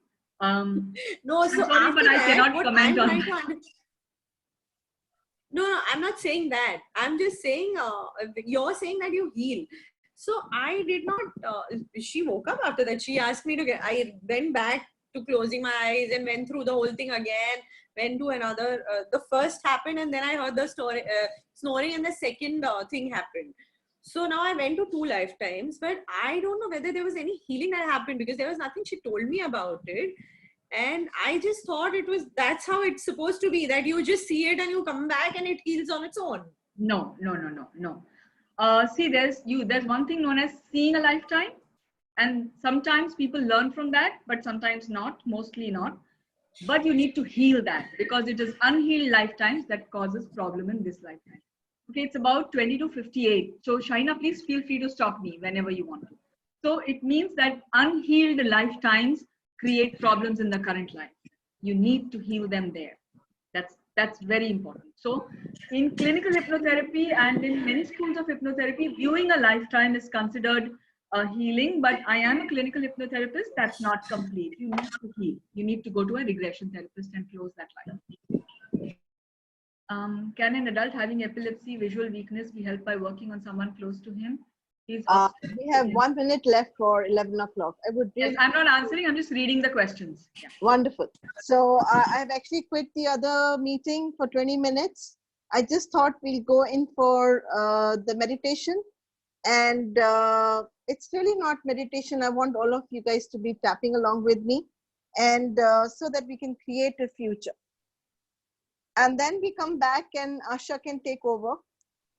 No, so sorry, after but I that, cannot what comment I'm on trying that. to understand. No, I'm not saying that. I'm just saying, you're saying that you heal. So I did not, she woke up after that. She asked me to I went back to closing my eyes and went through the whole thing again, went to another, the first happened, and then I heard the story, snoring, and the second thing happened. So now I went to 2 lifetimes, but I don't know whether there was any healing that happened because there was nothing she told me about it. And I just thought it was, that's how it's supposed to be, that you just see it and you come back and it heals on its own. No. See, there's one thing known as seeing a lifetime, and sometimes people learn from that, but sometimes not, mostly not. But you need to heal that because it is unhealed lifetimes that causes problem in this lifetime. Okay, it's about 20 to 58. So Shaina, please feel free to stop me whenever you want to. So it means that unhealed lifetimes create problems in the current life. You need to heal them there. That's very important. So in clinical hypnotherapy and in many schools of hypnotherapy, viewing a lifetime is considered healing, but I am a clinical hypnotherapist. That's not complete. You need to heal. You need to go to a regression therapist and close that life. Can an adult having epilepsy, visual weakness be helped by working on someone close to him? We have 1 minute left for 11 o'clock. I would Yes, I'm not answering. I'm just reading the questions. Yeah. Wonderful. So I've actually quit the other meeting for 20 minutes. I just thought we'll go in for the meditation. And it's really not meditation. I want all of you guys to be tapping along with me, and so that we can create a future. And then we come back and Asha can take over.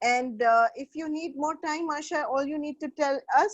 And if you need more time, Asha, all you need to tell us